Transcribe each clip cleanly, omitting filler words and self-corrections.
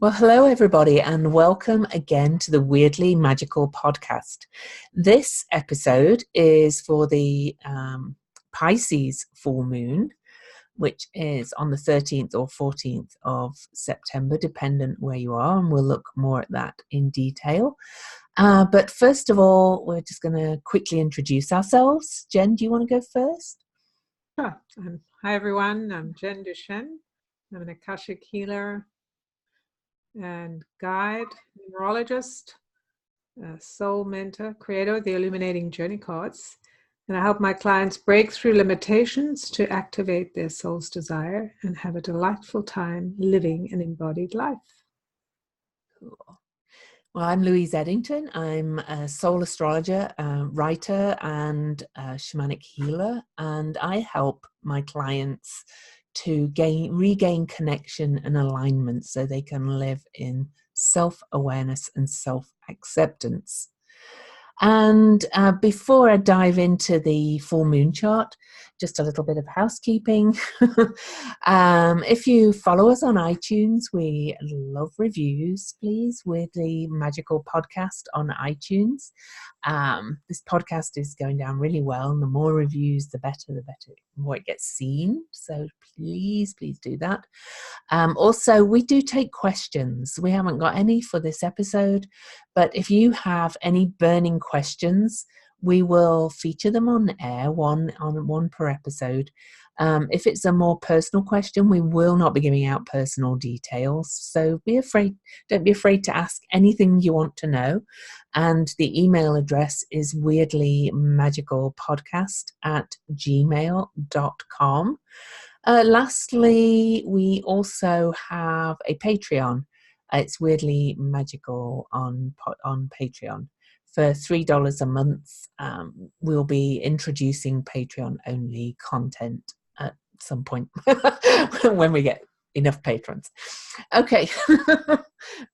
Well, hello, everybody, and welcome again to the Weirdly Magical podcast. This episode is for the Pisces full moon, which is on the 13th or 14th of September, dependent where you are, and we'll look more at that in detail. But first of all, we're just going to quickly introduce ourselves. Jen, do you want to go first? Sure. Hi, everyone. I'm Jen Duchenne. I'm an Akashic healer and guide, numerologist, soul mentor, creator of the Illuminating Journey Cards. And I help my clients break through limitations to activate their soul's desire and have a delightful time living an embodied life. Cool. Well, I'm Louise Eddington. I'm a soul astrologer, writer, and shamanic healer, and I help my clients to regain connection and alignment so they can live in self-awareness and self-acceptance. And before I dive into the full moon chart, just a little bit of housekeeping. If you follow us on iTunes, we love reviews, please, with the Magical Podcast on iTunes. This podcast is going down really well, and the more reviews, the better, the more it gets seen. So please do that. Also, we do take questions. We haven't got any for this episode, but if you have any burning questions, we will feature them on air, one per episode. If it's a more personal question, we will not be giving out personal details. So don't be afraid to ask anything you want to know. And the email address is weirdlymagicalpodcast@gmail.com. Lastly, we also have a Patreon. It's Weirdly Magical on Patreon. For $3 a month, we'll be introducing Patreon-only content at some point when we get enough patrons. Okay,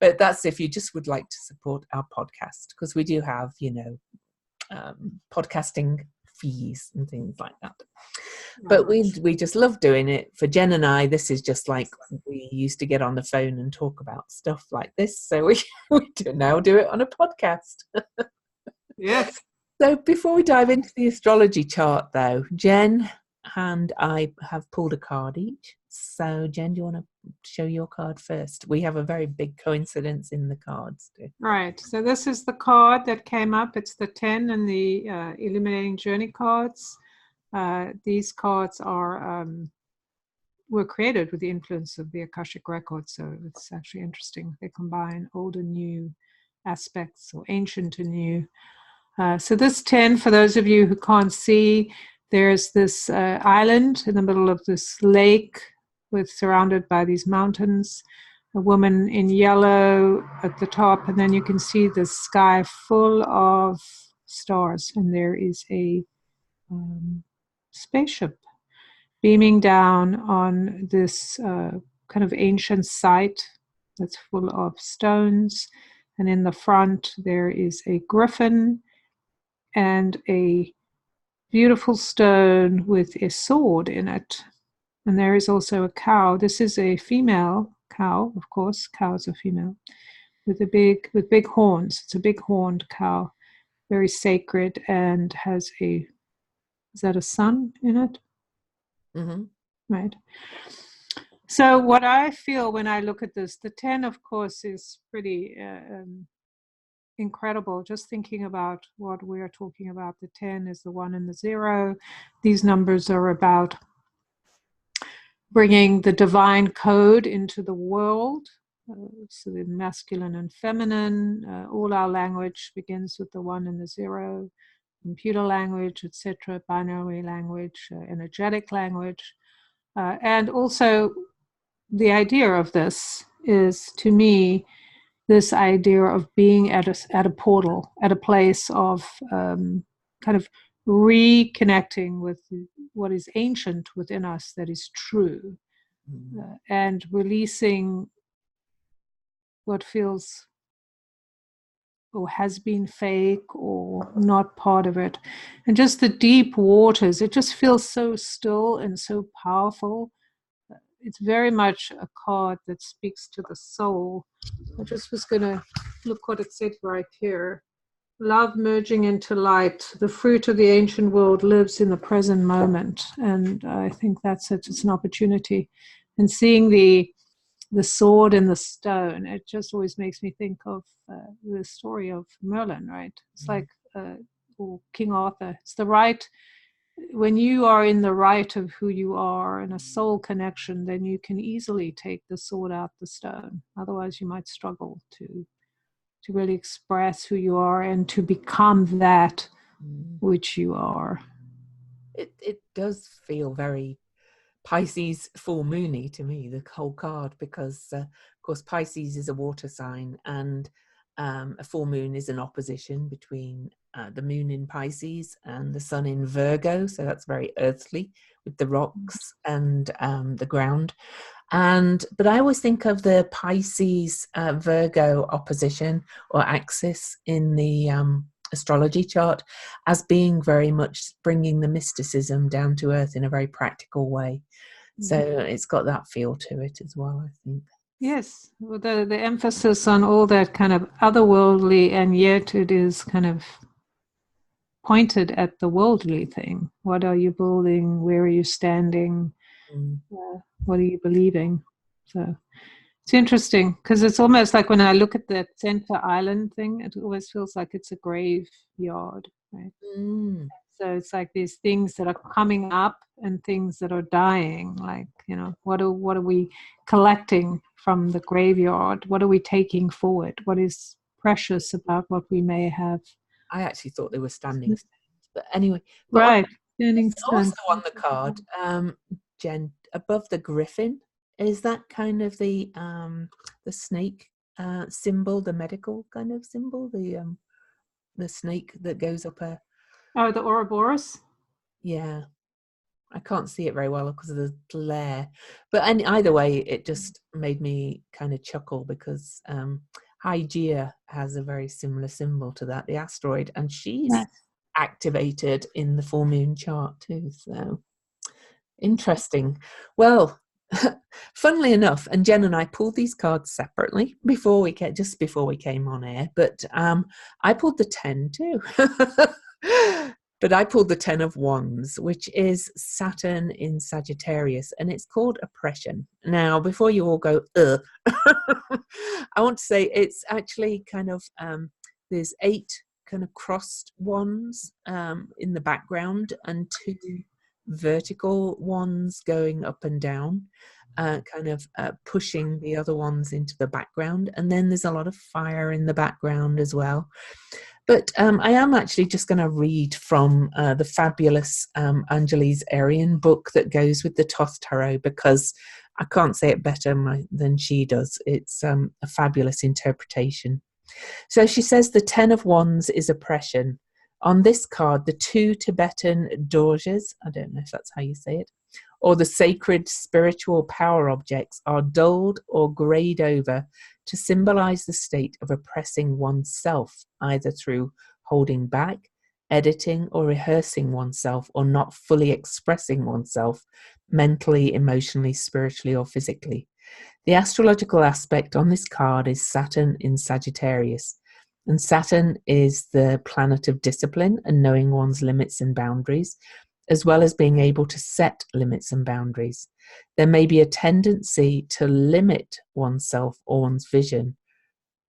but that's if you just would like to support our podcast, because we do have, podcasting fees and things like that. But we just love doing it. For Jen and I, this is just like we used to get on the phone and talk about stuff like this. So we now do it on a podcast. Yes. So before we dive into the astrology chart, though, Jen and I have pulled a card each. So Jen, do you want to show your card first? We have a very big coincidence in the cards too. Right. So this is the card that came up. It's the 10 and the Illuminating Journey cards. These cards were created with the influence of the Akashic Records, so it's actually interesting. They combine old and new aspects, or ancient and new. So this 10, for those of you who can't see, there's this island in the middle of this lake surrounded by these mountains, a woman in yellow at the top, and then you can see the sky full of stars, and there is a spaceship beaming down on this kind of ancient site that's full of stones. And in the front, there is a griffin and a beautiful stone with a sword in it. And there is also a cow. This is a female cow, of course. Cows are female, with big horns. It's a big horned cow, very sacred, and has is that a sun in it? Mm-hmm. Right. So what I feel when I look at this, the 10, of course, is pretty incredible. Just thinking about what we're talking about, the 10 is the 1 and the 0. These numbers are about bringing the divine code into the world. So the masculine and feminine, all our language begins with the 1 and the 0. Computer language, etc., binary language, energetic language. And also the idea of this is, to me, this idea of being at a portal, at a place of kind of reconnecting with what is ancient within us that is true, and releasing what feels or has been fake or not part of it. And just the deep waters, it just feels so still and so powerful. it's very much a card that speaks to the soul. I just was going to look what it said right here. Love merging into light. The fruit of the ancient world lives in the present moment. And I think that's it. It's an opportunity. And seeing the sword and the stone, it just always makes me think of the story of Merlin, right? It's like, or King Arthur. It's the right, when you are in the right of who you are and a soul connection, then you can easily take the sword out the stone. Otherwise, you might struggle to really express who you are and to become that which you are. It does feel very Pisces full moony to me, the whole card, because of course Pisces is a water sign, and a full moon is an opposition between the moon in Pisces and the sun in Virgo, so that's very earthly with the rocks and the ground. But I always think of the Pisces Virgo opposition or axis in the astrology chart as being very much bringing the mysticism down to earth in a very practical way. So it's got that feel to it as well, I think. Yes, well, the emphasis on all that kind of otherworldly, and yet it is kind of pointed at the worldly thing. What are you building? Where are you standing? What are you believing? So it's interesting because it's almost like when I look at that center island thing, it always feels like it's a graveyard, right? So it's like these things that are coming up and things that are dying. Like, you know, what are we collecting from the graveyard? What are we taking forward? What is precious about what we may have? I actually thought they were standing stones, but anyway. But Right, standing also stones. on the card, Jen, above the griffin, is that kind of the snake symbol, the medical kind of symbol, the snake that goes up a. Oh, the Ouroboros. Yeah, I can't see it very well because of the glare, but either way, it just made me kind of chuckle because Hygeia has a very similar symbol to that, the asteroid, and she's activated in the full moon chart too. So interesting. Well, funnily enough, and Jen and I pulled these cards separately just before we came on air, but I pulled the 10 too. But I pulled the 10 of Wands, which is Saturn in Sagittarius, and it's called oppression. Now, before you all go, ugh, I want to say it's actually kind of, there's 8 kind of crossed wands in the background and 2 vertical wands going up and down, kind of pushing the other ones into the background. And then there's a lot of fire in the background as well. But I am actually just going to read from the fabulous Angeles Arian book that goes with the Thoth Tarot, because I can't say it better than she does. It's a fabulous interpretation. So she says the 10 of Wands is oppression. On this card, the 2 Tibetan dorjes, I don't know if that's how you say it, or the sacred spiritual power objects are dulled or grayed over to symbolize the state of oppressing oneself, either through holding back, editing, or rehearsing oneself, or not fully expressing oneself mentally, emotionally, spiritually, or physically. The astrological aspect on this card is Saturn in Sagittarius. And Saturn is the planet of discipline and knowing one's limits and boundaries, as well as being able to set limits and boundaries. There may be a tendency to limit oneself or one's vision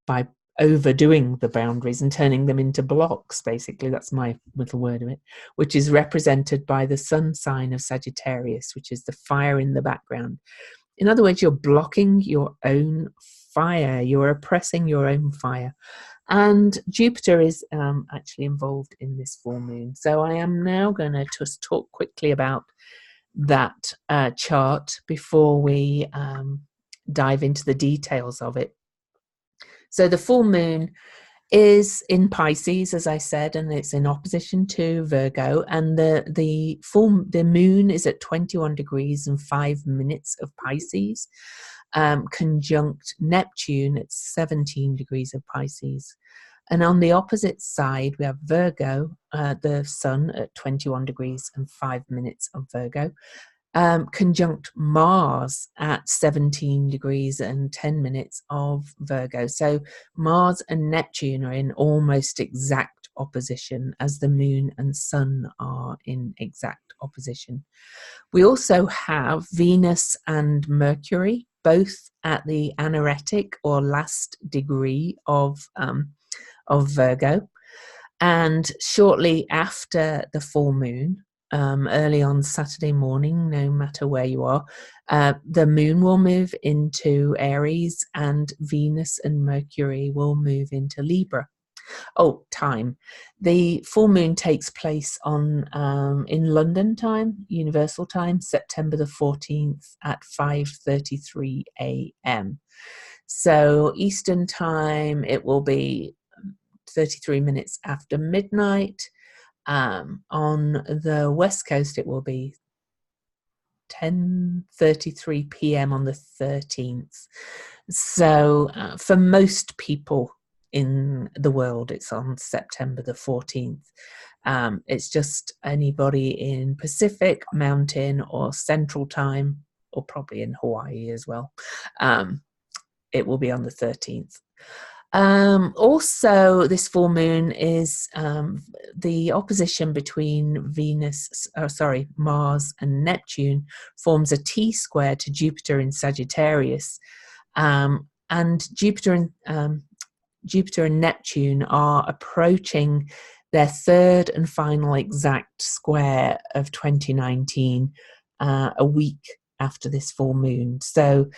by overdoing the boundaries and turning them into blocks, basically. That's my little word of it, which is represented by the sun sign of Sagittarius, which is the fire in the background. In other words, you're blocking your own fire, you're oppressing your own fire. And Jupiter is actually involved in this full moon. So I am now going to just talk quickly about that chart before we dive into the details of it. So the full moon is in Pisces, as I said, and it's in opposition to Virgo. And the moon is at 21 degrees and 5 minutes of Pisces, conjunct Neptune at 17 degrees of Pisces. And on the opposite side, we have Virgo, the sun at 21 degrees and 5 minutes of Virgo. conjunct Mars at 17 degrees and 10 minutes of Virgo. So Mars and Neptune are in almost exact opposition, as the moon and sun are in exact opposition. We also have Venus and Mercury, both at the anaretic or last degree of Virgo. And shortly after the full moon, early on Saturday morning, no matter where you are, the moon will move into Aries and Venus and Mercury will move into Libra. Oh, time. The full moon takes place on in London time, Universal Time, September the 14th at 5:33 a.m. So Eastern Time, it will be 33 minutes after midnight. On the West Coast, it will be 10:33 p.m. on the 13th. So for most people in the world, it's on September the 14th. It's just anybody in Pacific, Mountain, or Central Time, or probably in Hawaii as well. It will be on the 13th. Also, this full moon is the opposition between Mars and Neptune forms a T-square to Jupiter in Sagittarius, and Jupiter and Neptune are approaching their third and final exact square of 2019, a week after this full moon. So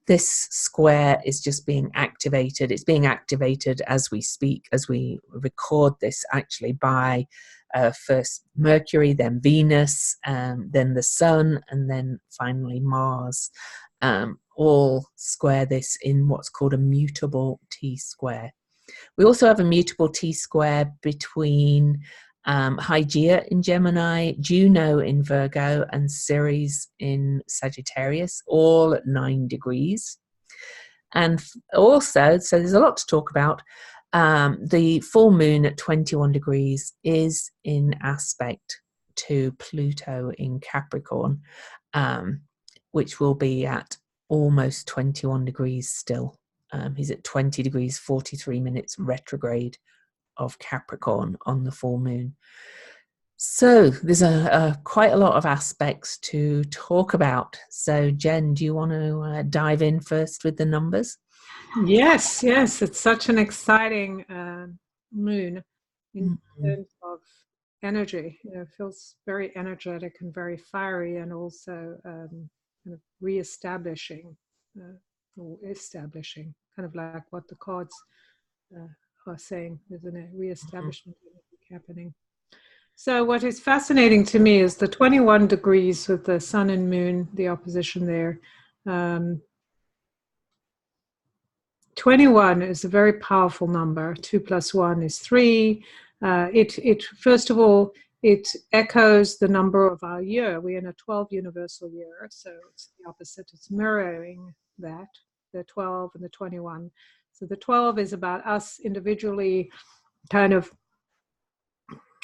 this square is just being activated. It's being activated as we speak, as we record this, actually, by first Mercury, then Venus, then the Sun, and then finally Mars. All square this in what's called a mutable T-square. We also have a mutable T-square between Hygeia in Gemini, Juno in Virgo, and Ceres in Sagittarius, all at 9 degrees. And also, so there's a lot to talk about, the full moon at 21 degrees is in aspect to Pluto in Capricorn, which will be at almost 21 degrees still. He's at 20 degrees, 43 minutes retrograde of Capricorn on the full moon. So there's quite a lot of aspects to talk about. So Jen, do you want to dive in first with the numbers? Yes, it's such an exciting moon in terms of energy. It feels very energetic and very fiery, and also kind of reestablishing or establishing, kind of like what the cards are saying. There's a reestablishment happening. So what is fascinating to me is the 21 degrees with the sun and moon, the opposition there. 21 is a very powerful number. 2 + 1 is 3. It first of all, it echoes the number of our year. We're in a 12 universal year, so it's the opposite. It's mirroring that, the 12 and the 21. So the 12 is about us individually kind of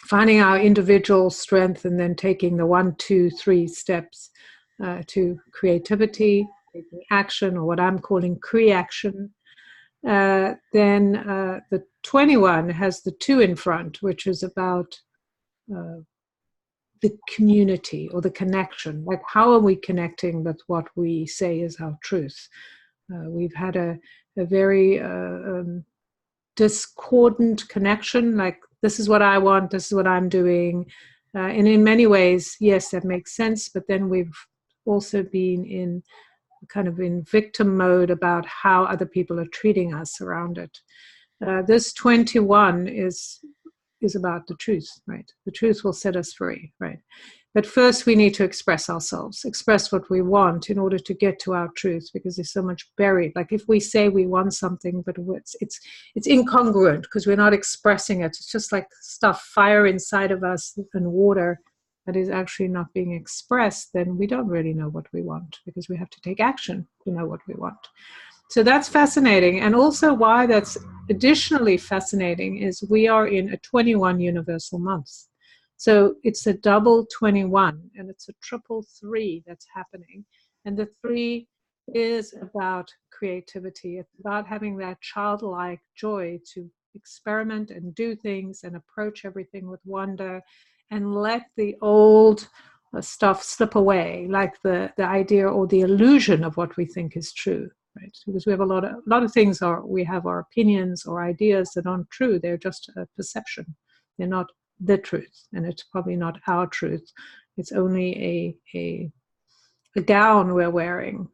finding our individual strength and then taking the 1, 2, 3 steps to creativity, taking action, or what I'm calling creaction. Then the 21 has the 2 in front, which is about the community or the connection. Like, how are we connecting with what we say is our truth? We've had a very discordant connection, like, this is what I want, this is what I'm doing. And in many ways, yes, that makes sense. But then we've also been in kind of in victim mode about how other people are treating us around it. This 21 is about the truth, right? The truth will set us free, right? But first we need to express ourselves, express what we want in order to get to our truth, because there's so much buried. Like, if we say we want something, but it's incongruent because we're not expressing it. It's just like stuff, fire inside of us and water that is actually not being expressed, then we don't really know what we want, because we have to take action to know what we want. So that's fascinating. And also why that's additionally fascinating is we are in a 21 universal month. So it's a double 21, and it's a triple 3 that's happening. And the 3 is about creativity. It's about having that childlike joy to experiment and do things and approach everything with wonder and let the old stuff slip away, like the idea or the illusion of what we think is true. Right? Because we have a lot of things we have our opinions or ideas that aren't true. They're just a perception. They're not the truth, and it's probably not our truth. It's only a gown we're wearing,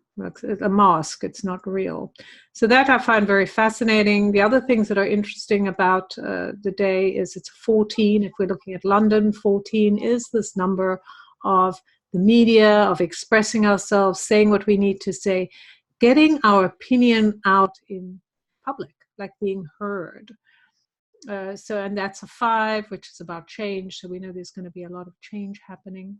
a mask. It's not real. So that I find very fascinating. The other things that are interesting about the day is it's 14. If we're looking at London, 14 is this number of the media, of expressing ourselves, saying what we need to say, getting our opinion out in public, like being heard. And that's a 5, which is about change. So we know there's going to be a lot of change happening.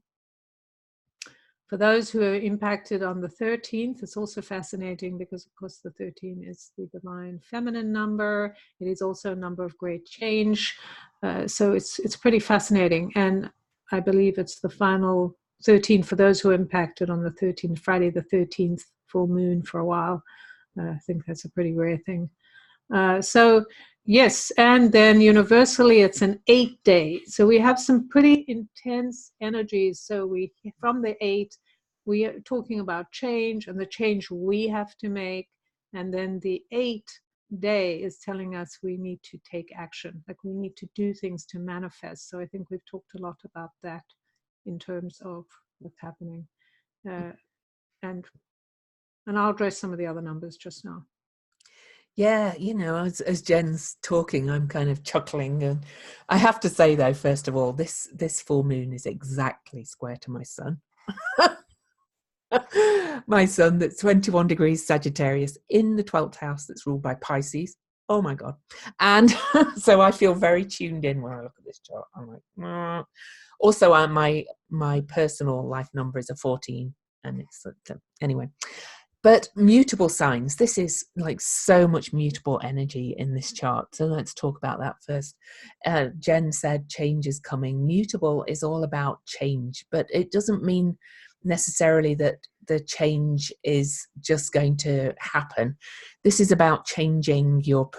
For those who are impacted on the 13th, it's also fascinating because, of course, the 13 is the divine feminine number. It is also a number of great change. So it's pretty fascinating. And I believe it's the final 13 for those who are impacted on the 13th, Friday the 13th, full moon for a while. I think that's a pretty rare thing. So yes, and then universally it's an 8-day. So we have some pretty intense energies. So from the 8, we are talking about change and the change we have to make. And then the 8-day is telling us we need to take action, like we need to do things to manifest. So I think we've talked a lot about that in terms of what's happening. And I'll address some of the other numbers just now. Yeah, as Jen's talking, I'm kind of chuckling, and I have to say though, first of all, this full moon is exactly square to my sun. My sun, that's 21 degrees Sagittarius in the 12th house, that's ruled by Pisces. Oh my God. And so I feel very tuned in when I look at this chart. I'm like, also my personal life number is a 14, and it's anyway. But mutable signs, this is like so much mutable energy in this chart. So let's talk about that first. Jen said change is coming. Mutable is all about change, but it doesn't mean necessarily that the change is just going to happen. This is about changing your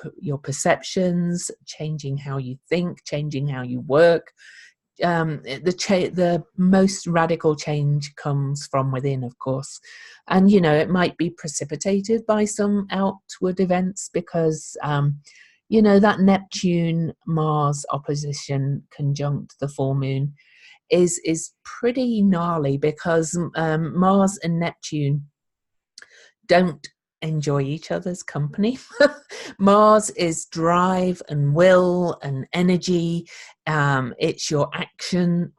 perceptions, changing how you think, changing how you work. The most radical change comes from within, of course, and it might be precipitated by some outward events because that Neptune Mars opposition conjunct the full moon is pretty gnarly because Mars and Neptune don't enjoy each other's company. Mars is drive and will and energy. It's your action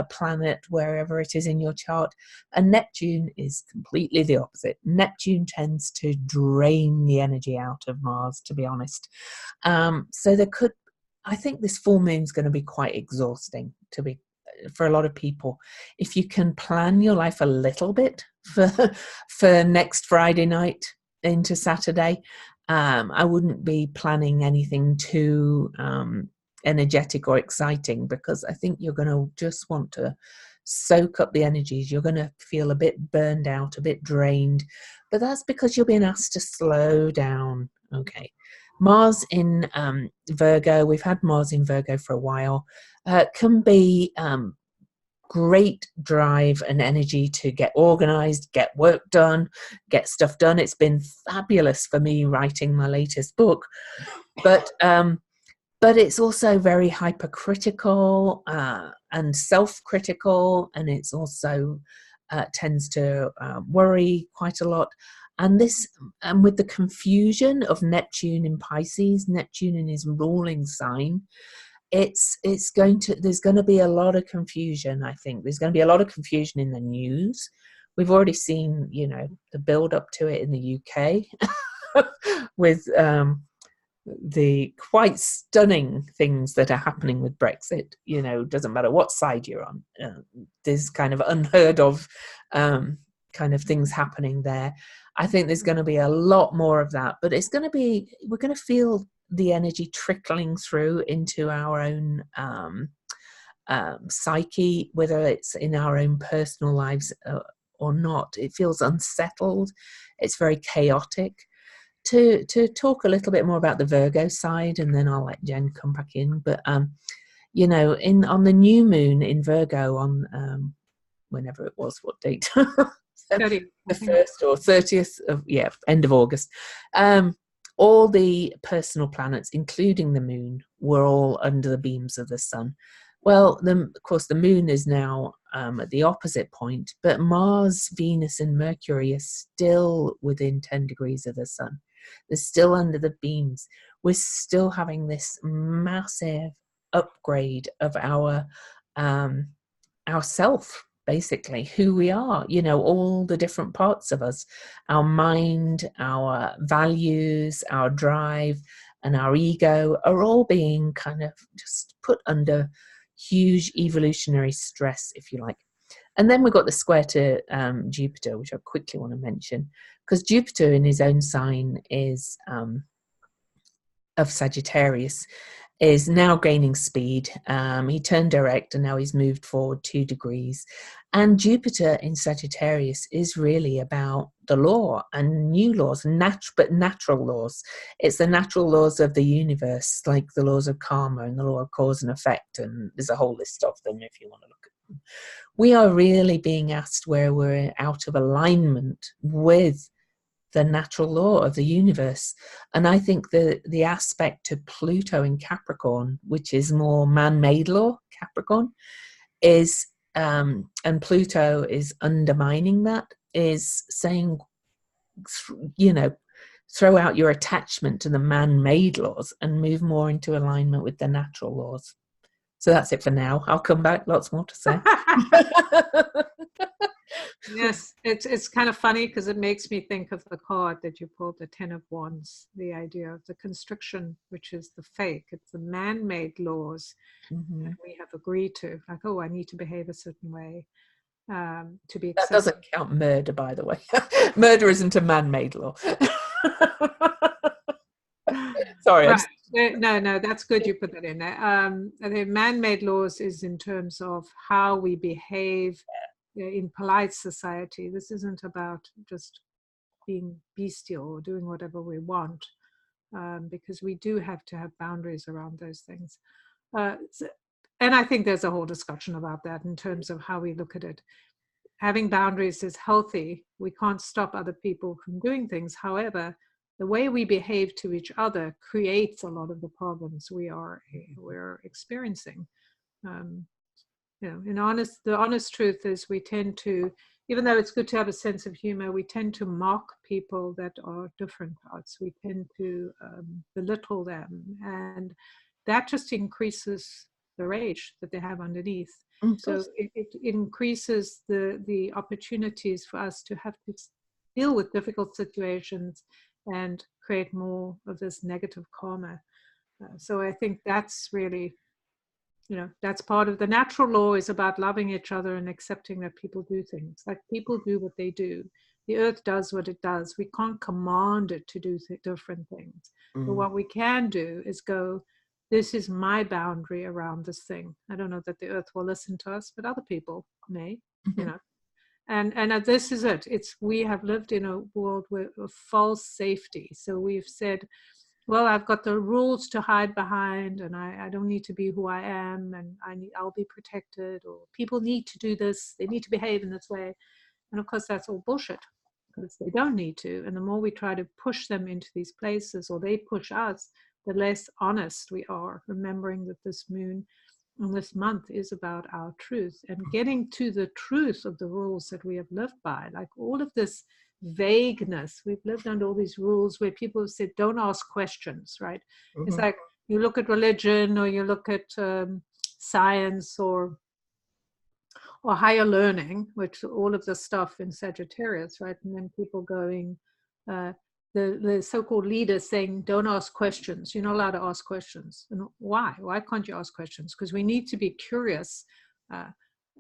planet wherever it is in your chart. And Neptune is completely the opposite. Neptune tends to drain the energy out of Mars, to be honest. So I think this full moon is going to be quite exhausting for a lot of people. If you can plan your life a little bit for next Friday night into Saturday, I wouldn't be planning anything too energetic or exciting, because I think you're going to just want to soak up the energies. You're going to feel a bit burned out, a bit drained, but that's because you're being asked to slow down. Okay. Mars in Virgo, we've had Mars in Virgo for a while, can be great drive and energy to get organized, get work done, get stuff done. It's been fabulous for me writing my latest book, but it's also very hypercritical and self-critical, and it's also tends to worry quite a lot. And with the confusion of Neptune in Pisces, Neptune in his ruling sign, there's going to be a lot of confusion. I think there's going to be a lot of confusion in the news. We've already seen, the build up to it in the UK with the quite stunning things that are happening with Brexit. Doesn't matter what side you're on. There's kind of unheard of kind of things happening there. I think there's going to be a lot more of that, but we're going to feel the energy trickling through into our own psyche, whether it's in our own personal lives or not. It feels unsettled. It's very chaotic. To talk a little bit more about the Virgo side, and then I'll let Jen come back in. But you know, on the new moon in Virgo on whenever it was, what date? 30, the 1st or 30th of end of August. All the personal planets, including the moon, were all under the beams of the sun. Well, of course, the moon is now at the opposite point, but Mars, Venus, and Mercury are still within 10 degrees of the sun. They're still under the beams. We're still having this massive upgrade of our self, basically, who we are, you know, all the different parts of us, our mind, our values, our drive, and our ego are all being kind of just put under huge evolutionary stress, if you like. And then we've got the square to Jupiter, which I quickly want to mention, because Jupiter in his own sign is of Sagittarius, is now gaining speed. He turned direct and now he's moved forward 2 degrees. And Jupiter in Sagittarius is really about the law and new laws, but natural laws. It's the natural laws of the universe, like the laws of karma and the law of cause and effect. And there's a whole list of them if you want to look at them. We are really being asked where we're out of alignment with the natural law of the universe. And I think the aspect to Pluto in Capricorn, which is more man-made law, Capricorn, is and Pluto is undermining that, is saying, you know, throw out your attachment to the man-made laws and move more into alignment with the natural laws. So that's it for now. I'll come back, lots more to say. Yes, it's kind of funny because it makes me think of the card that you pulled, the Ten of Wands, the idea of the constriction, which is the fake. It's the man-made laws that we have agreed to, like, oh, I need to behave a certain way to be accepted. That doesn't count murder, by the way. Murder isn't a man-made law. Sorry. Right. No, that's good you put that in there. I think man-made laws is in terms of how we behave in polite society. This isn't about just being bestial or doing whatever we want, because we do have to have boundaries around those things. And I think there's a whole discussion about that in terms of how we look at it. Having boundaries is healthy. We can't stop other people from doing things. However, the way we behave to each other creates a lot of the problems we're experiencing. You know, the honest truth is we tend to, even though it's good to have a sense of humor, we tend to mock people that are different to us. We tend to belittle them, and that just increases the rage that they have underneath. So it increases the opportunities for us to have to deal with difficult situations and create more of this negative karma. So I think that's really, you know, that's part of the natural law, is about loving each other and accepting that people do things. Like, people do what they do. The earth does what it does. We can't command it to do different things. But what we can do is go, this is my boundary around this thing. I don't know that the earth will listen to us, but other people may, you know. And this is it. We have lived in a world of false safety. So we've said, well, I've got the rules to hide behind, and I don't need to be who I am, and I'll be protected, or people need to do this, they need to behave in this way. And of course, that's all bullshit, because they don't need to. And the more we try to push them into these places, or they push us, the less honest we are, remembering that this moon and this month is about our truth and getting to the truth of the rules that we have lived by. Like, all of this vagueness, we've lived under all these rules where people have said, don't ask questions, right? It's like, you look at religion, or you look at science, or higher learning, which all of the stuff in Sagittarius, right? And then people going, the so-called leaders saying, don't ask questions. You're not allowed to ask questions. And why? Why can't you ask questions? Because we need to be curious,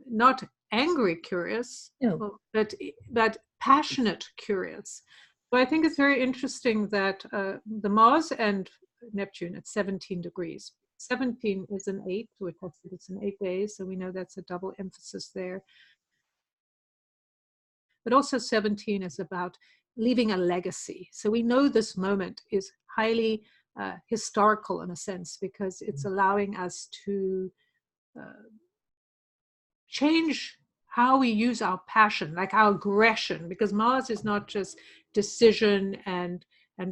not angry curious, but passionate curious. So I think it's very interesting that the Mars and Neptune at 17 degrees. 17 is an 8, which I said it's an 8 days, so we know that's a double emphasis there. But also 17 is about leaving a legacy. So we know this moment is highly historical in a sense, because it's allowing us to change how we use our passion, like our aggression, because Mars is not just decision and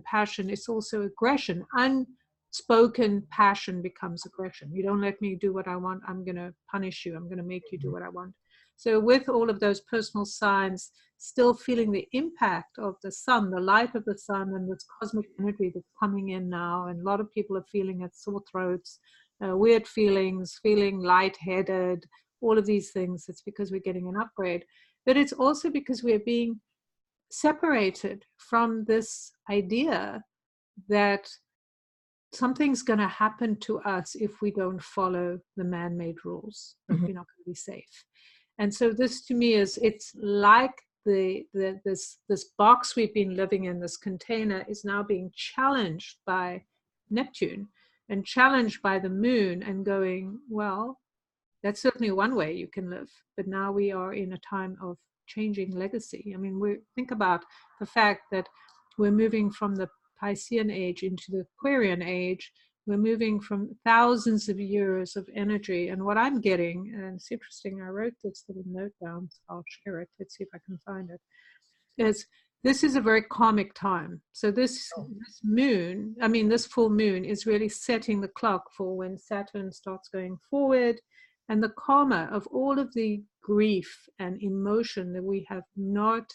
passion, it's also aggression. Unspoken passion becomes aggression. You don't let me do what I want, I'm going to punish you, I'm going to make you do what I want. So with all of those personal signs, still feeling the impact of the sun, the light of the sun, and this cosmic energy that's coming in now, and a lot of people are feeling it, sore throats, weird feelings, feeling lightheaded, all of these things. It's because we're getting an upgrade, but it's also because we're being separated from this idea that something's going to happen to us if we don't follow the man-made rules, that we're not going to be safe. And so this to me is, it's like this box we've been living in, this container, is now being challenged by Neptune and challenged by the moon, and going, well, that's certainly one way you can live, but now we are in a time of changing legacy. I mean, think about the fact that we're moving from the Piscean age into the Aquarian age. We're moving from thousands of years of energy. And what I'm getting, and it's interesting, I wrote this little note down, so I'll share it. Let's see if I can find it, is this is a very karmic time. So this moon, I mean, this full moon is really setting the clock for when Saturn starts going forward, and the karma of all of the grief and emotion that we have not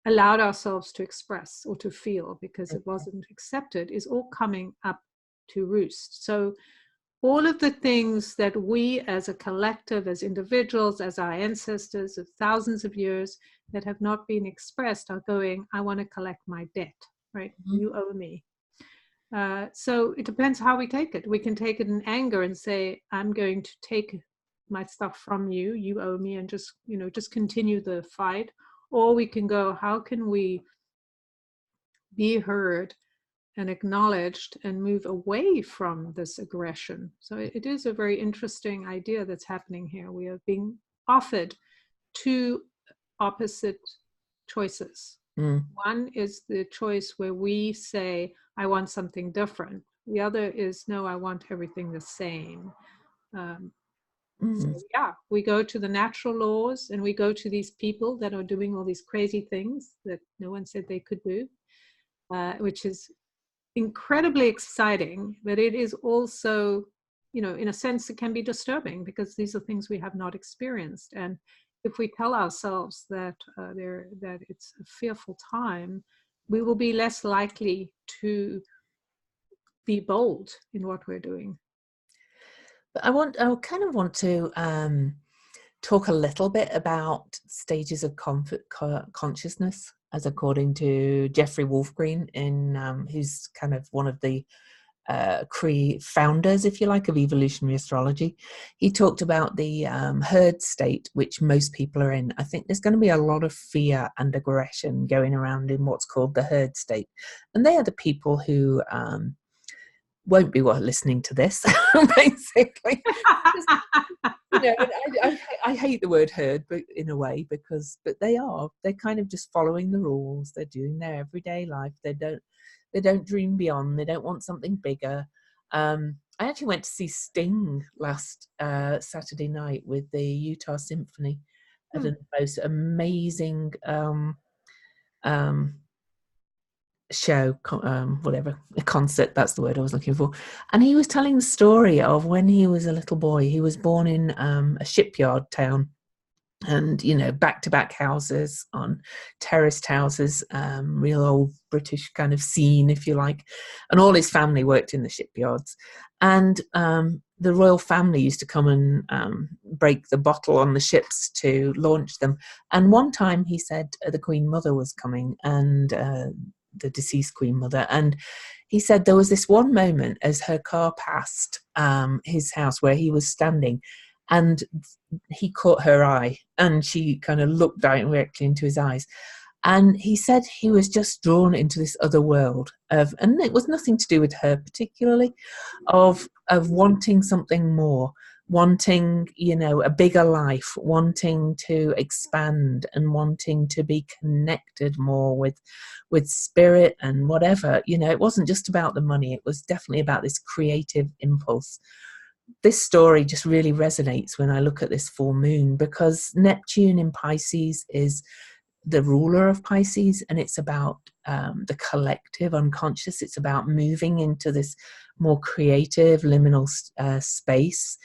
allowed ourselves to express or to feel because it wasn't accepted is all coming up to roost. So all of the things that we as a collective, as individuals, as our ancestors of thousands of years that have not been expressed are going, I want to collect my debt, right? You owe me. So it depends how we take it. We can take it in anger and say, I'm going to take my stuff from you, you owe me, and just, just continue the fight. Or we can go, how can we be heard and acknowledged and move away from this aggression? So it is a very interesting idea that's happening here. We are being offered two opposite choices. One is the choice where we say, I want something different. The other is, no, I want everything the same. So yeah, we go to the natural laws, and we go to these people that are doing all these crazy things that no one said they could do, which is incredibly exciting, but it is also, in a sense, it can be disturbing because these are things we have not experienced. And if we tell ourselves that that it's a fearful time, we will be less likely to be bold in what we're doing. But I kind of want to talk a little bit about stages of consciousness, as according to Jeffrey Wolfgreen, who's kind of one of the founders, if you like, of evolutionary astrology. He talked about the herd state, which most people are in. I think there's going to be a lot of fear and aggression going around in what's called the herd state, and they are the people who won't be listening to this, basically. I hate the word herd, but in a way, but they're kind of just following the rules. They're doing their everyday life. They don't dream beyond. They don't want something bigger. I actually went to see Sting last Saturday night with the Utah Symphony at a most amazing show, a concert, that's the word I was looking for. And he was telling the story of when he was a little boy. He was born in a shipyard town, and back-to-back houses on terraced houses, real old British kind of scene, if you like, and all his family worked in the shipyards. And the royal family used to come and break the bottle on the ships to launch them. And one time he said the Queen Mother was coming, and the deceased Queen Mother, and he said there was this one moment as her car passed his house where he was standing, and he caught her eye, and she kind of looked directly into his eyes, And he said he was just drawn into this other world of, and it was nothing to do with her particularly, of wanting something more, wanting, a bigger life, wanting to expand and wanting to be connected more with spirit and whatever. It wasn't just about the money, it was definitely about this creative impulse. This story just really resonates when I look at this full moon, because Neptune in Pisces is the ruler of Pisces, and it's about the collective unconscious. It's about moving into this more creative liminal space,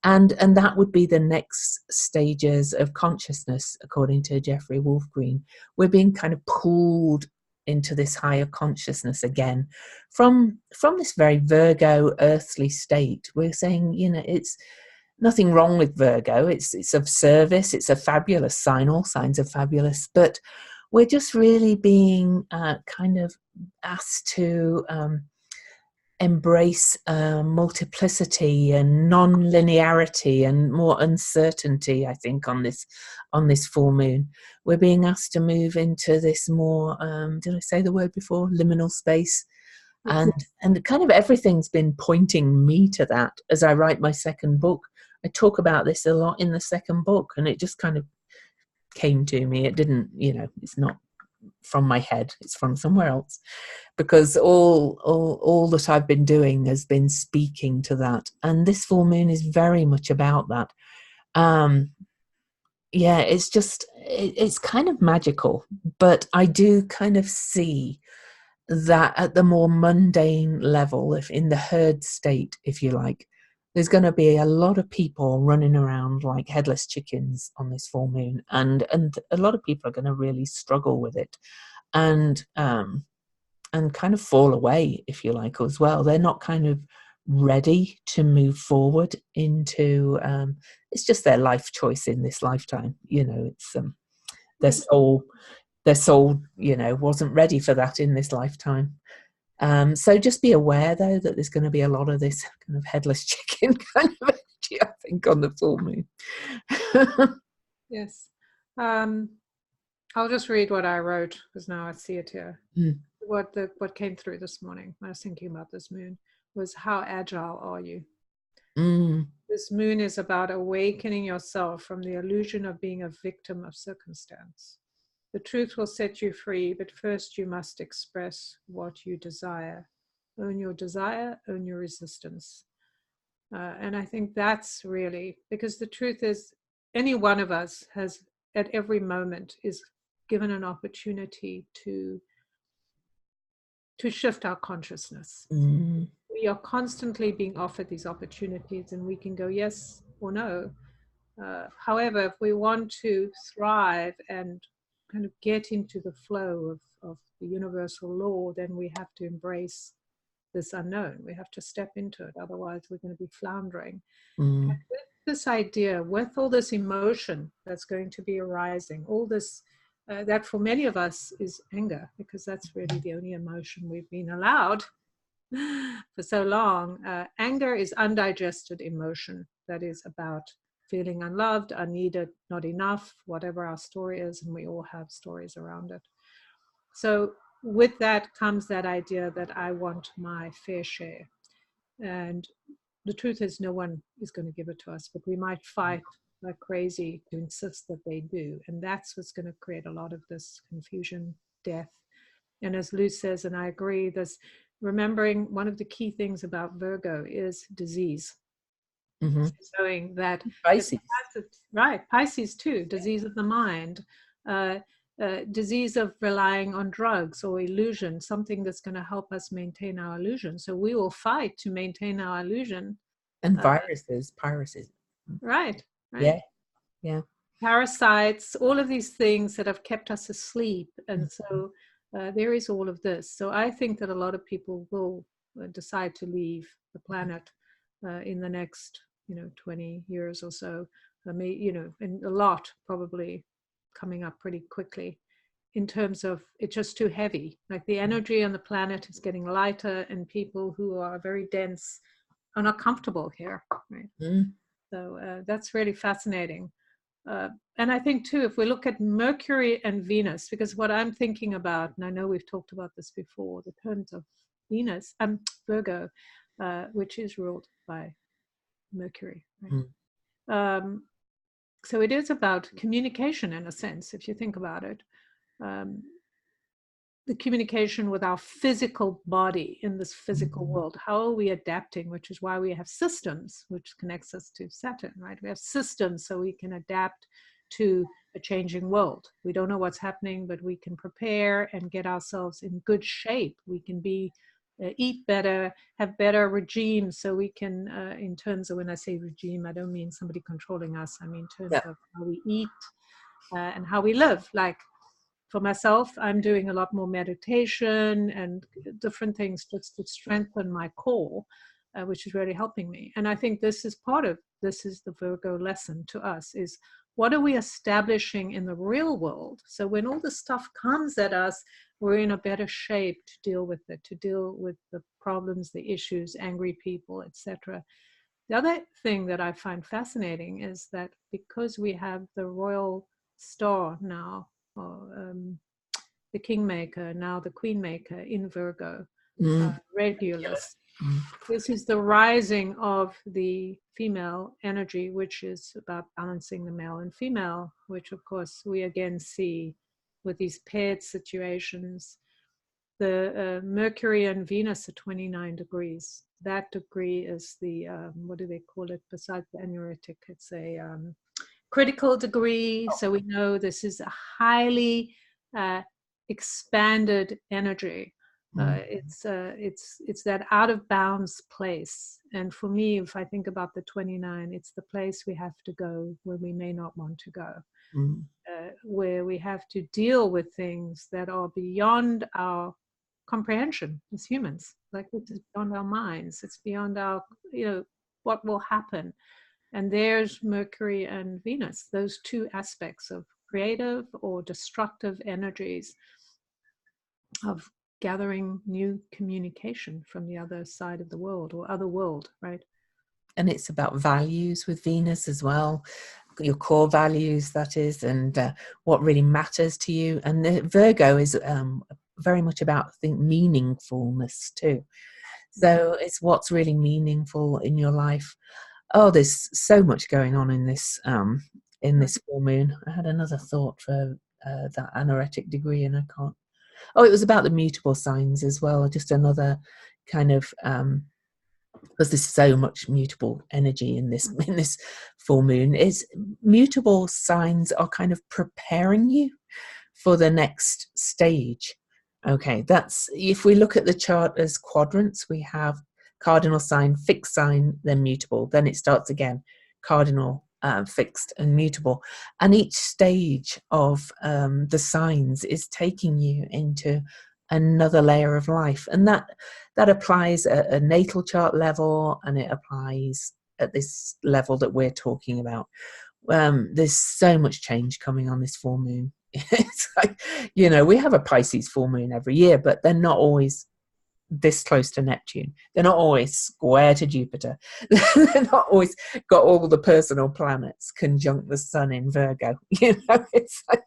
and that would be the next stages of consciousness, according to Jeffrey Wolf-Green. We're being kind of pulled into this higher consciousness again from this very Virgo earthly state. We're saying, it's nothing wrong with Virgo. It's of service. It's a fabulous sign. All signs are fabulous, but we're just really being kind of asked to embrace multiplicity and non-linearity and more uncertainty. I think on this full moon, we're being asked to move into this more. Did I say the word before? Liminal space. And kind of everything's been pointing me to that as I write my second book. I talk about this a lot in the second book, and it just kind of came to me. It didn't, it's not from my head, it's from somewhere else, because all that I've been doing has been speaking to that, and this full moon is very much about that. It's just it's kind of magical, but I do kind of see that at the more mundane level, if in the herd state, if you like, there's going to be a lot of people running around like headless chickens on this full moon, and a lot of people are going to really struggle with it, and kind of fall away, if you like, as well. They're not kind of ready to move forward into it's just their life choice in this lifetime. It's their soul wasn't ready for that in this lifetime. So just be aware, though, that there's going to be a lot of this kind of headless chicken kind of energy, I think, on the full moon. Yes. I'll just read what I wrote, because now I see it here. What came through this morning when I was thinking about this moon was, how agile are you? This moon is about awakening yourself from the illusion of being a victim of circumstance. The truth will set you free, but first you must express what you desire. Own your desire, own your resistance. And I think that's really, because the truth is, any one of us has, at every moment, is given an opportunity to shift our consciousness. We are constantly being offered these opportunities, and we can go yes or no. However, if we want to thrive and kind of get into the flow of the universal law, then we have to embrace this unknown. We have to step into it. Otherwise, we're going to be floundering. And with this idea, with all this emotion that's going to be arising, all this, that for many of us is anger, because that's really the only emotion we've been allowed for so long. Anger is undigested emotion that is about feeling unloved, unneeded, not enough, whatever our story is, and we all have stories around it. So with that comes that idea that I want my fair share. And the truth is, no one is going to give it to us, but we might fight like crazy to insist that they do. And that's what's going to create a lot of this confusion, death. And as Lou says, and I agree, this remembering one of the key things about Virgo is disease. Showing that Pisces. Right, Pisces too, disease of the mind, disease of relying on drugs or illusion, something that's going to help us maintain our illusion. So we will fight to maintain our illusion. And viruses, piracies. Right. Yeah. Parasites, all of these things that have kept us asleep. And so there is all of this. So I think that a lot of people will decide to leave the planet in the next 20 years or so, and a lot probably coming up pretty quickly, in terms of it's just too heavy. Like the energy on the planet is getting lighter, and people who are very dense are not comfortable here, right? So that's really fascinating. And I think too, if we look at Mercury and Venus, because what I'm thinking about, and I know we've talked about this before, the terms of Venus, Virgo, which is ruled by Mercury. Right? Mm. So it is about communication in a sense, if you think about it. Um, the communication with our physical body in this physical world. How are we adapting? Which is why we have systems, which connects us to Saturn, right? We have systems so we can adapt to a changing world. We don't know what's happening, but we can prepare and get ourselves in good shape. We can be eat better, have better regimes, so we can, in terms of, when I say regime, I don't mean somebody controlling us. I mean in terms Yeah. of how we eat and how we live. Like, for myself, I'm doing a lot more meditation and different things just to strengthen my core, which is really helping me. And I think this is the Virgo lesson to us, is what are we establishing in the real world? So when all this stuff comes at us, we're in a better shape to deal with it, to deal with the problems, the issues, angry people, etc. The other thing that I find fascinating is that because we have the royal star now, or the kingmaker, now the queenmaker in Virgo, Mm. Regulus. Mm. This is the rising of the female energy, which is about balancing the male and female, which of course we again see with these paired situations. The Mercury and Venus are 29 degrees. That degree is the, what do they call it besides the aneretic? It's a critical degree. So we know this is a highly expanded energy. Mm. It's that out of bounds place. And for me, if I think about the 29, it's the place we have to go when we may not want to go. Mm. Where we have to deal with things that are beyond our comprehension as humans. Like, it's beyond our minds. It's beyond our, what will happen. And there's Mercury and Venus, those two aspects of creative or destructive energies of gathering new communication from the other side of the world or other world, right? And it's about values with Venus as well, your core values, that is, and what really matters to you. And the Virgo is very much about, I think, meaningfulness too. So it's what's really meaningful in your life. Oh, there's so much going on in this full moon. I had another thought for that aneretic degree, and I can't. Oh, it was about the mutable signs as well. Just another kind of because there's so much mutable energy in this full moon. Is mutable signs are kind of preparing you for the next stage. Okay, that's, if we look at the chart as quadrants, we have cardinal sign, fixed sign, then mutable. Then it starts again, cardinal, fixed, and mutable. And each stage of the signs is taking you into another layer of life. And that applies at a natal chart level, and it applies at this level that we're talking about. There's so much change coming on this full moon. It's like, we have a Pisces full moon every year, but they're not always this close to Neptune. They're not always square to Jupiter. They're not always got all the personal planets conjunct the sun in Virgo. It's like,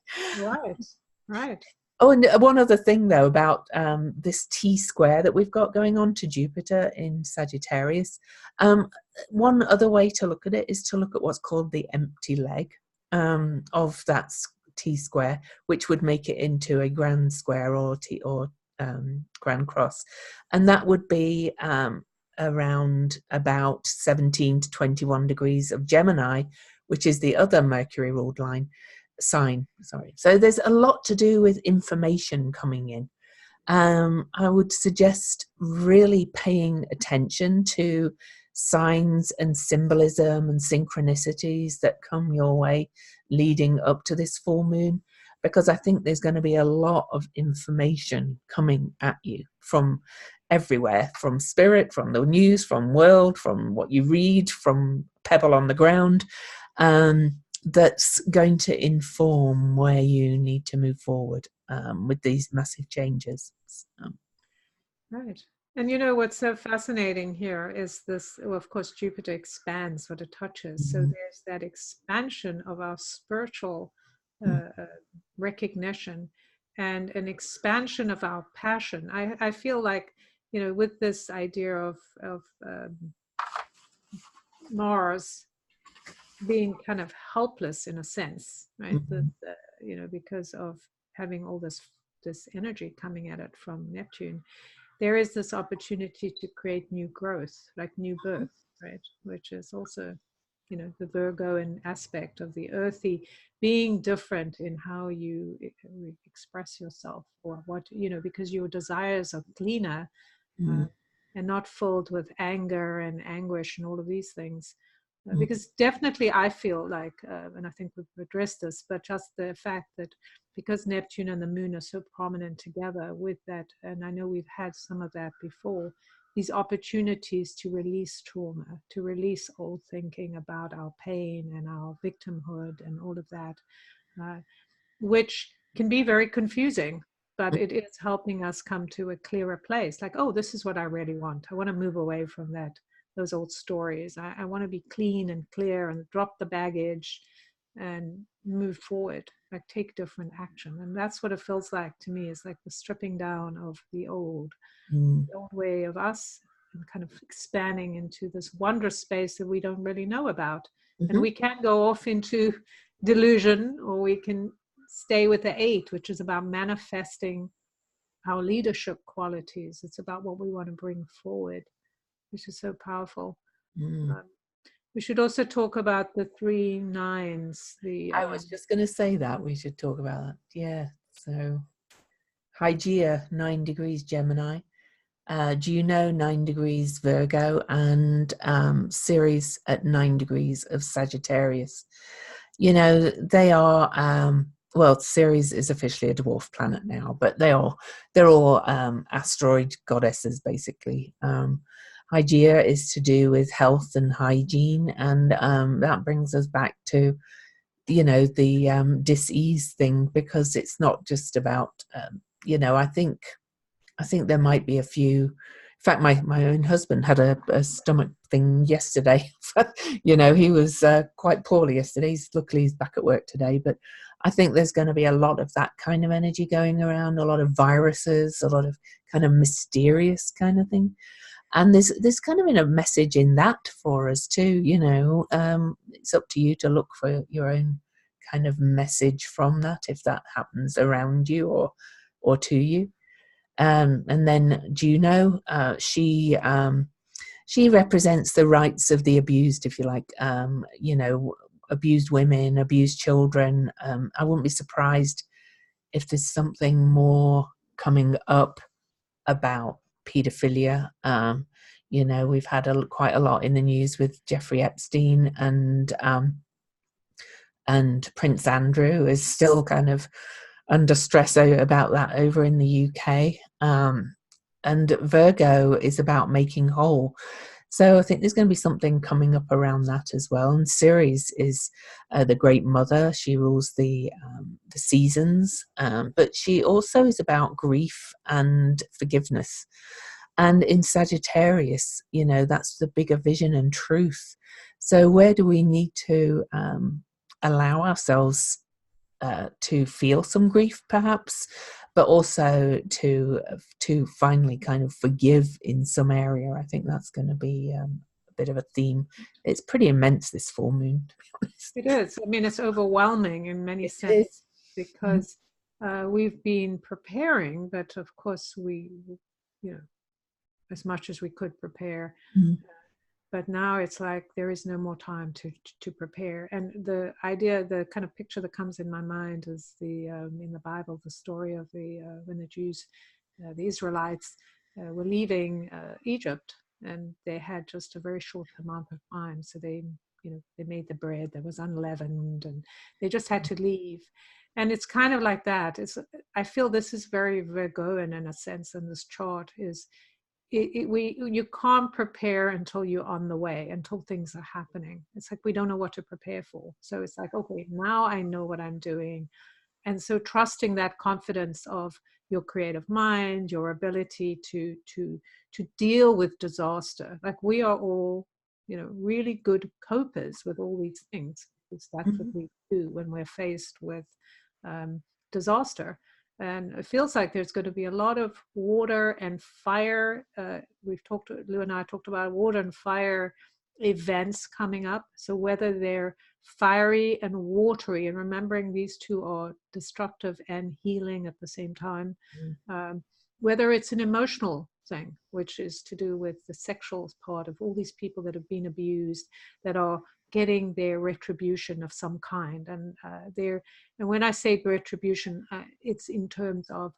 Right. oh, and one other thing though about this T square that we've got going on to Jupiter in Sagittarius. One other way to look at it is to look at what's called the empty leg of that T square, which would make it into a grand square or grand cross, and that would be around about 17 to 21 degrees of Gemini, which is the other Mercury ruled sign. So there's a lot to do with information coming in. I would suggest really paying attention to signs and symbolism and synchronicities that come your way leading up to this full moon, because I think there's going to be a lot of information coming at you from everywhere, from spirit, from the news, from world, from what you read, from pebble on the ground. That's going to inform where you need to move forward with these massive changes. Right. And you know what's so fascinating here is this, well, of course, Jupiter expands what it touches. So Mhm. there's that expansion of our spiritual Mm, recognition and an expansion of our passion. I feel like, you know, with this idea of Mars being kind of helpless in a sense, right? mhm, You know, because of having all this energy coming at it from Neptune, there is this opportunity to create new growth, like new birth, right? Which is also, you know, the Virgoan aspect of the earthy being different in how you express yourself or what, you know, because your desires are cleaner uh, mm, and not filled with anger and anguish and all of these things. mm, Because definitely I feel like, and I think we've addressed this, but just the fact that because Neptune and the moon are so prominent together with that, and I know we've had some of that before, these opportunities to release trauma, to release old thinking about our pain and our victimhood and all of that, uh, which can be very confusing, but mm, it is helping us come to a clearer place. Like, oh, this is what I really want. I want to move away from that, those old stories. I want to be clean and clear and drop the baggage and move forward, like take different action. And that's what it feels like to me, is like the stripping down of mm, the old way of us and kind of expanding into this wondrous space that we don't really know about. And mhm, we can go off into delusion, or we can stay with the eight, which is about manifesting our leadership qualities. It's about what we want to bring forward, which is so powerful. mm. Um, we should also talk about the three nines. The I was just going to say that we should talk about that. Yeah. So Hygeia, 9 degrees Gemini. Juno, 9 degrees Virgo, and Ceres at 9 degrees of Sagittarius. You know, they are, well, Ceres is officially a dwarf planet now, but they're all asteroid goddesses, basically. Hygeia is to do with health and hygiene, and that brings us back to, you know, the dis-ease thing, because it's not just about, you know, I think there might be a few. In fact, my own husband had a stomach thing yesterday. You know, he was quite poorly yesterday. Luckily he's back at work today. But I think there's going to be a lot of that kind of energy going around. A lot of viruses, a lot of kind of mysterious kind of thing. And there's kind of a message in that for us too. You know, it's up to you to look for your own kind of message from that, if that happens around you or to you. And then Juno, she represents the rights of the abused, if you like. You know, abused women, abused children. I wouldn't be surprised if there's something more coming up about paedophilia. You know, we've had quite a lot in the news with Jeffrey Epstein, and Prince Andrew is still kind of under stress about that over in the UK. And Virgo is about making whole. So I think there's going to be something coming up around that as well. And Ceres is the great mother. She rules the seasons, but she also is about grief and forgiveness. And in Sagittarius, you know, that's the bigger vision and truth. So where do we need to allow ourselves to feel some grief, perhaps, but also to finally kind of forgive in some area? I think that's going to be a bit of a theme. It's pretty immense, this full moon, to be honest. It is. I mean, it's overwhelming in many It is. sense because we've been preparing, but of course you know, as much as we could prepare. Mm-hmm. But now it's like there is no more time to prepare. And the idea, the kind of picture that comes in my mind is the in the Bible, the story of the when the Jews, the Israelites, were leaving Egypt, and they had just a very short amount of time. So they, you know, they made the bread that was unleavened, and they just had to leave. And it's kind of like that. I feel this is very Virgoan in a sense. In this chart is you can't prepare until you're on the way, until things are happening. It's like we don't know what to prepare for. So it's like, okay, now I know what I'm doing. And so trusting that confidence of, your creative mind, your ability to deal with disaster. Like we are all, really good copers with all these things, because that's what Mhm. we do when we're faced with disaster. And it feels like there's going to be a lot of water and fire. Lou and I talked about water and fire events coming up. So whether they're fiery and watery, and remembering these two are destructive and healing at the same time, um, whether it's an emotional thing, which is to do with the sexual part of all these people that have been abused, that are getting their retribution of some kind. And and when I say retribution, it's in terms of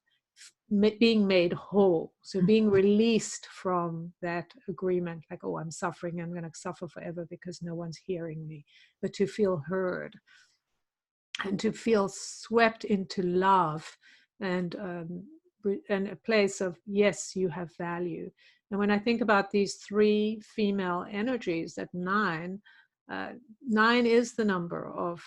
being made whole. So being released from that agreement, like, oh, I'm suffering, I'm going to suffer forever because no one's hearing me, but to feel heard and to feel swept into love, and a place of, yes, you have value. And when I think about these three female energies at nine, nine is the number of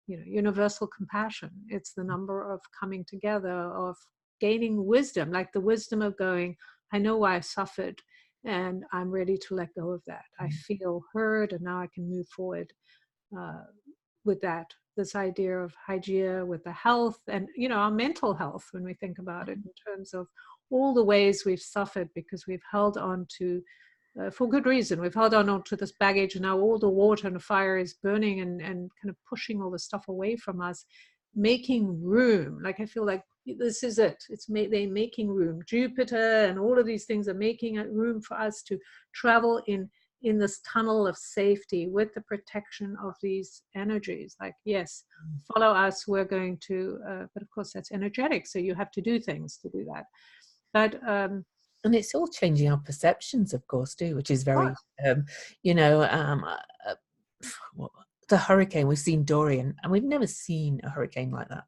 universal compassion. It's the number of coming together, of gaining wisdom, like the wisdom of going, I know why I suffered, and I'm ready to let go of that. I feel heard, and now I can move forward uh, with that. This idea of hygiene with the health, and our mental health, when we think about it in terms of all the ways we've suffered because we've held on to, for good reason, we've held on to this baggage, and now all the water and the fire is burning and kind of pushing all the stuff away from us, making room. Like I feel like this is it. They're making room. Jupiter and all of these things are making room for us to travel in this tunnel of safety with the protection of these energies. Like, yes, follow us, we're going to, but of course that's energetic, so you have to do things to do that. But and it's all changing our perceptions, of course, too, which is of very, course, you know, the hurricane, we've seen Dorian, and we've never seen a hurricane like that.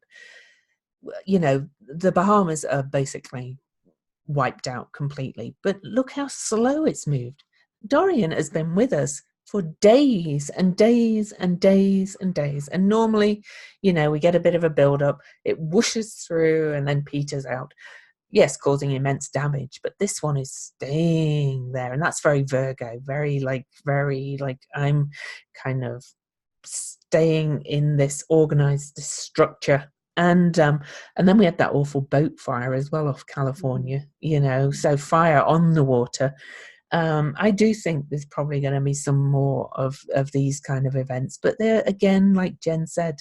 The Bahamas are basically wiped out completely, but look how slow it's moved. Dorian has been with us for days and days and days and days. And normally, we get a bit of a build up, it whooshes through and then peters out. Yes, causing immense damage, but this one is staying there. And that's very Virgo, very like I'm kind of staying in this organized structure. And then we had that awful boat fire as well off California, so fire on the water. I do think there's probably going to be some more of these kind of events, but they're, again, like Jen said,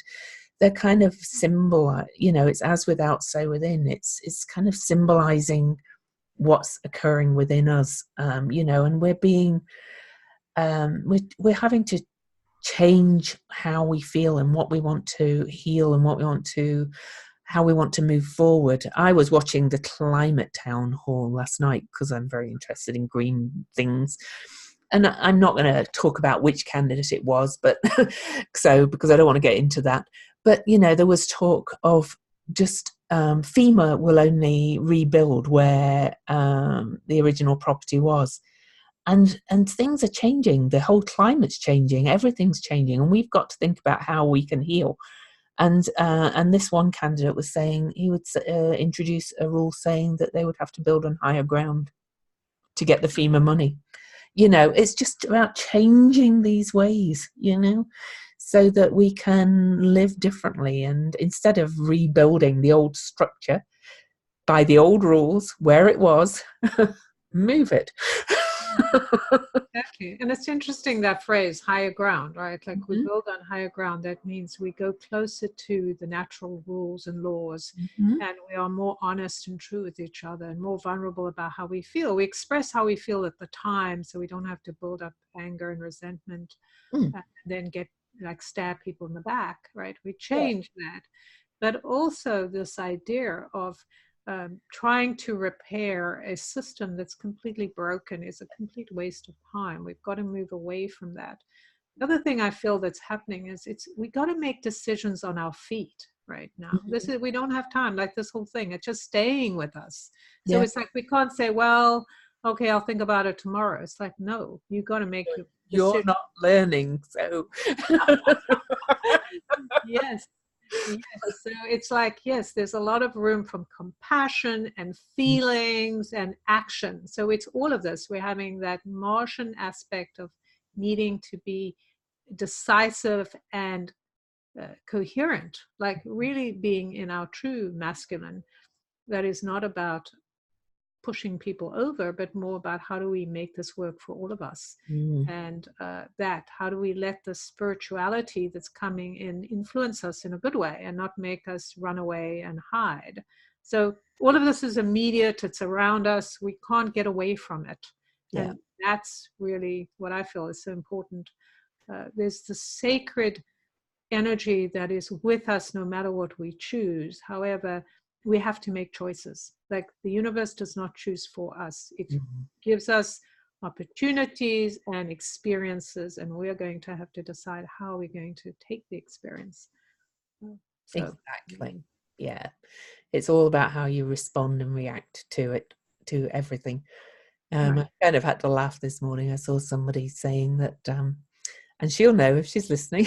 they're kind of symbol, it's as without, so within. It's kind of symbolizing what's occurring within us, and we're being, we're having to change how we feel and what we want to heal and how we want to move forward. I was watching the climate town hall last night because I'm very interested in green things. And I'm not going to talk about which candidate it was, but because I don't want to get into that. But, there was talk of just FEMA will only rebuild where the original property was. And things are changing. The whole climate's changing. Everything's changing. And we've got to think about how we can heal. And this one candidate was saying he would introduce a rule saying that they would have to build on higher ground to get the FEMA money. It's just about changing these ways, so that we can live differently. And instead of rebuilding the old structure by the old rules where it was, move it. exactly. And it's interesting, that phrase, higher ground, right? Like we build on higher ground. That means we go closer to the natural rules and laws, and we are more honest and true with each other, and more vulnerable about how we feel. We express how we feel at the time, so we don't have to build up anger and resentment and then get stab people in the back, right? We change that. But also this idea of trying to repair a system that's completely broken is a complete waste of time. We've got to move away from that. The other thing I feel that's happening is we got to make decisions on our feet right now. We don't have time. Like this whole thing, it's just staying with us. So it's like we can't say, well, okay, I'll think about it tomorrow. It's like, no, you got to make your You're decision. not learning, so Yes. Yes, so it's like, yes, there's a lot of room from compassion and feelings and action. So it's all of this. We're having that Martian aspect of needing to be decisive and coherent, like really being in our true masculine. That is not about pushing people over, but more about how do we make this work for all of us. Mm. And that, how do we let the spirituality that's coming in influence us in a good way and not make us run away and hide? So all of this is immediate, it's around us, we can't get away from it. Yeah. And that's really what I feel is so important. There's the sacred energy that is with us no matter what we choose. However, we have to make choices. Like the universe does not choose for us. It Mhm. gives us opportunities and experiences, and we're going to have to decide how we're going to take the experience. So, Exactly. Yeah. It's all about how you respond and react to it, to everything. right. I kind of had to laugh this morning. I saw somebody saying that, and she'll know if she's listening,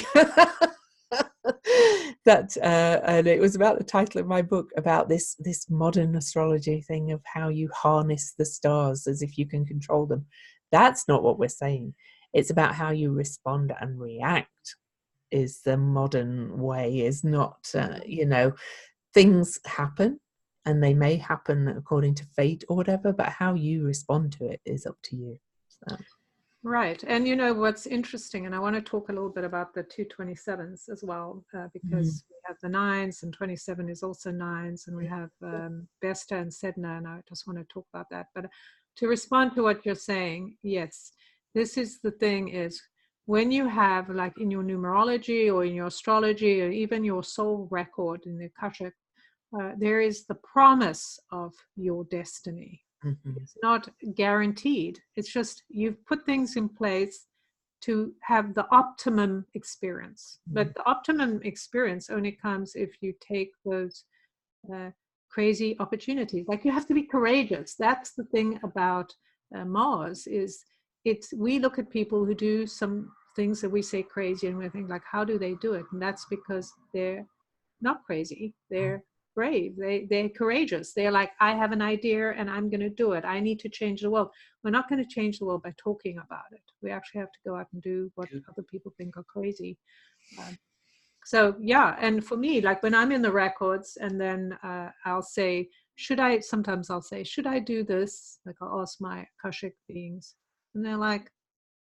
that, and it was about the title of my book, about this modern astrology thing of how you harness the stars as if you can control them. That's not what we're saying. It's about how you respond and react is the modern way, is not, things happen and they may happen according to fate or whatever, but how you respond to it is up to you. So. Right. And you know what's interesting, and I want to talk a little bit about the 227s as well, Mm. because we have the nines and 27 is also nines, and we have Vesta and Sedna, and I just want to talk about that. But to respond to what you're saying, yes, this is the thing is when you have, like in your numerology or in your astrology or even your soul record in the Akashic, there is the promise of your destiny. Mhm. It's not guaranteed. It's just you've put things in place to have the optimum experience. But the optimum experience only comes if you take those uh, crazy opportunities. Like you have to be courageous. That's the thing about Mars is it's we look at people who do some things that we say crazy and we think like, how do they do it? And that's because they're not crazy. They're brave. They're courageous. They're like, I have an idea and I'm going to do it. I need to change the world. We're not going to change the world by talking about it. We actually have to go out and do what other people think are crazy. So yeah, and for me, like when I'm in the records and then I'll say, sometimes I'll say, should I do this? Like I'll ask my Akashic beings. And they're like,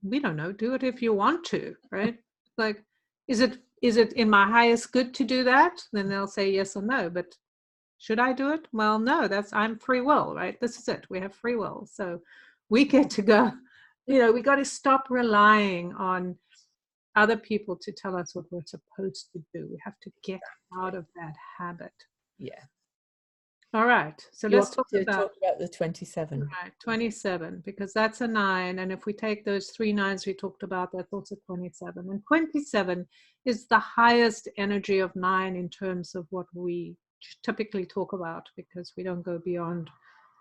we don't know, do it if you want to, right? Like, is it in my highest good to do that? Then they'll say yes or no. But should I do it? Well, no, I'm free will, right? This is it. We have free will. So we get to go, we got to stop relying on other people to tell us what we're supposed to do. We have to get out of that habit. Yeah. All right. So You let's want talk to about talk about the 27? right, 27, because that's a 9. And if we take those 3 nines we talked about, that's also 27. And 27 is the highest energy of 9 in terms of what we typically talk about, because we don't go beyond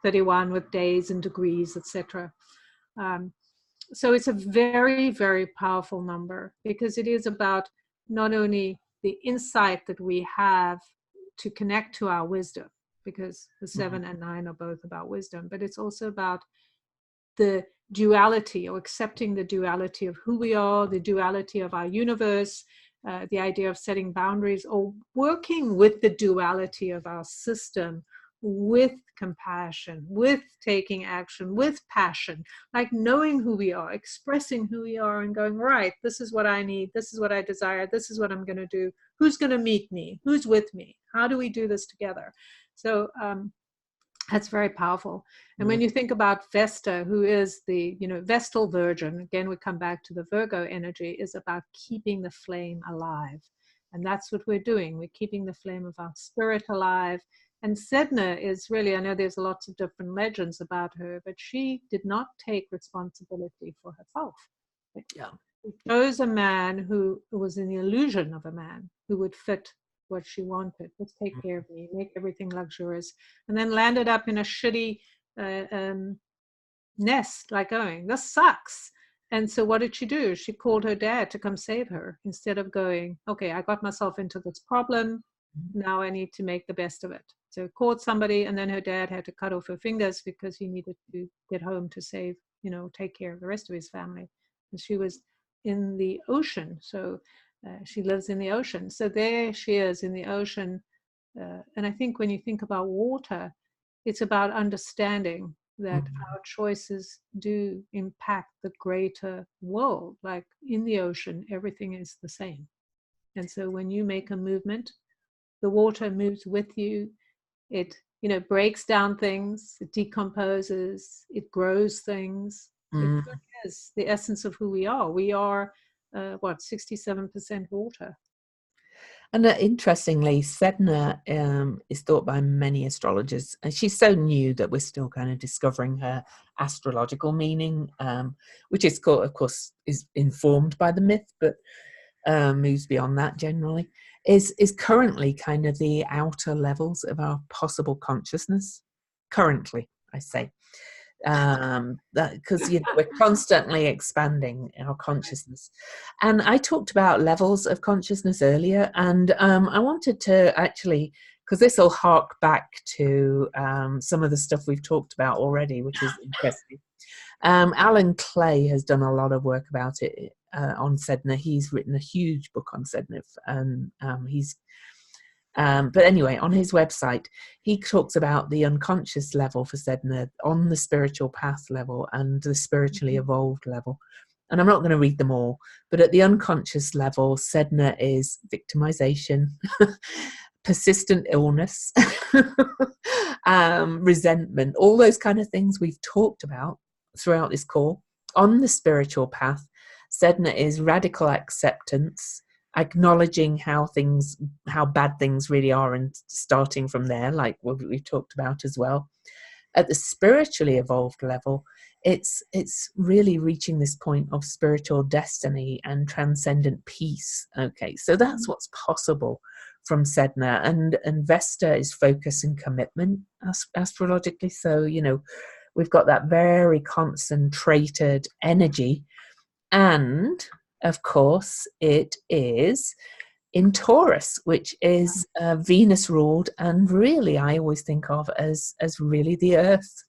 31 with days and degrees, etc. So it's a very, very powerful number because it is about not only the insight that we have to connect to our wisdom, because the 7 and 9 are both about wisdom, but it's also about the duality, or accepting the duality of who we are, the duality of our universe, the idea of setting boundaries, or working with the duality of our system with compassion, with taking action, with passion, like knowing who we are, expressing who we are, and going, right, this is what I need, this is what I desire, this is what I'm going to do, who's going to meet me, who's with me, how do we do this together? So that's very powerful. And when you think about Vesta, who is the, Vestal Virgin, again, we come back to the Virgo energy, is about keeping the flame alive. And that's what we're doing. We're keeping the flame of our spirit alive. And Sedna is really, I know there's lots of different legends about her, but she did not take responsibility for herself. Yeah. She chose a man who was in the illusion of a man who would fit what she wanted. Let's take care of me, make everything luxurious, and then landed up in a shitty nest, like going, this sucks. And so what did she do? She called her dad to come save her instead of going, okay, I got myself into this problem. Now I need to make the best of it. So called somebody, and then her dad had to cut off her fingers because he needed to get home to save, take care of the rest of his family. And she was in the ocean. So she lives in the ocean. So there she is in the ocean. And I think when you think about water, it's about understanding that our choices do impact the greater world. Like in the ocean, everything is the same. And so when you make a movement, the water moves with you. It, breaks down things, it decomposes, it grows things. It really is the essence of who we are. We are, 67% water. And interestingly, Sedna is thought by many astrologers, and she's so new that we're still kind of discovering her astrological meaning, which is, of course, is informed by the myth, but moves beyond that generally, is currently kind of the outer levels of our possible consciousness. Currently, I say. Because we're constantly expanding our consciousness, and I talked about levels of consciousness earlier, and I wanted to actually, because this will hark back to some of the stuff we've talked about already, which is interesting. Alan Clay has done a lot of work about it on Sedna. He's written a huge book on Sedna, and but anyway, on his website, he talks about the unconscious level for Sedna, on the spiritual path level, and the spiritually evolved level. And I'm not going to read them all, but at the unconscious level, Sedna is victimization, persistent illness, resentment, all those kind of things we've talked about throughout this call. On the spiritual path, Sedna is radical acceptance, acknowledging how bad things really are, and starting from there, like what we've talked about as well. At the spiritually evolved level, it's really reaching this point of spiritual destiny and transcendent peace. Okay, so that's what's possible from Sedna, and Vesta is focus and commitment astrologically. So we've got that very concentrated energy, and of course, it is in Taurus, which is Venus ruled, and really, I always think of as really the Earth.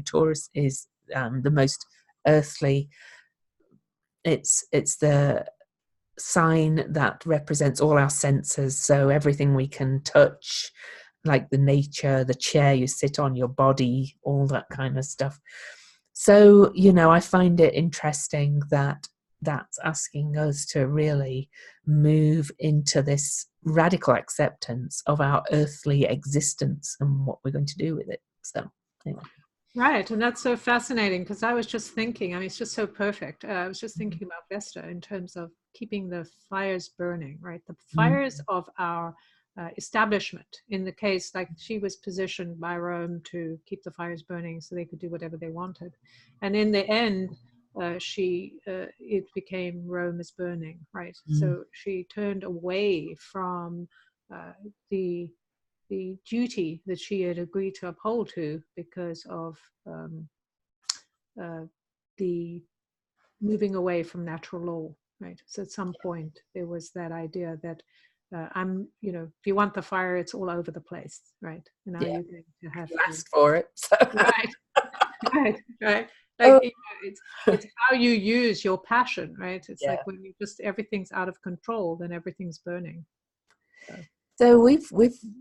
Taurus is the most earthly. It's the sign that represents all our senses, so everything we can touch, like the nature, the chair you sit on, your body, all that kind of stuff. So I find it interesting that that's asking us to really move into this radical acceptance of our earthly existence and what we're going to do with it. So anyway. Right, and that's so fascinating, because I was just thinking, it's just so perfect. I was just thinking about Vesta in terms of keeping the fires burning, right? The fires of our establishment. In the case, like, she was positioned by Rome to keep the fires burning so they could do whatever they wanted. And in the end, it became Rome is burning, right? So she turned away from the duty that she had agreed to uphold to, because of the moving away from natural law, right? So at some point there was that idea that if you want the fire, it's all over the place, right? And now you're going to have to ask for it. So. Right. Like, it's how you use your passion, right? It's like when everything's out of control, then everything's burning. So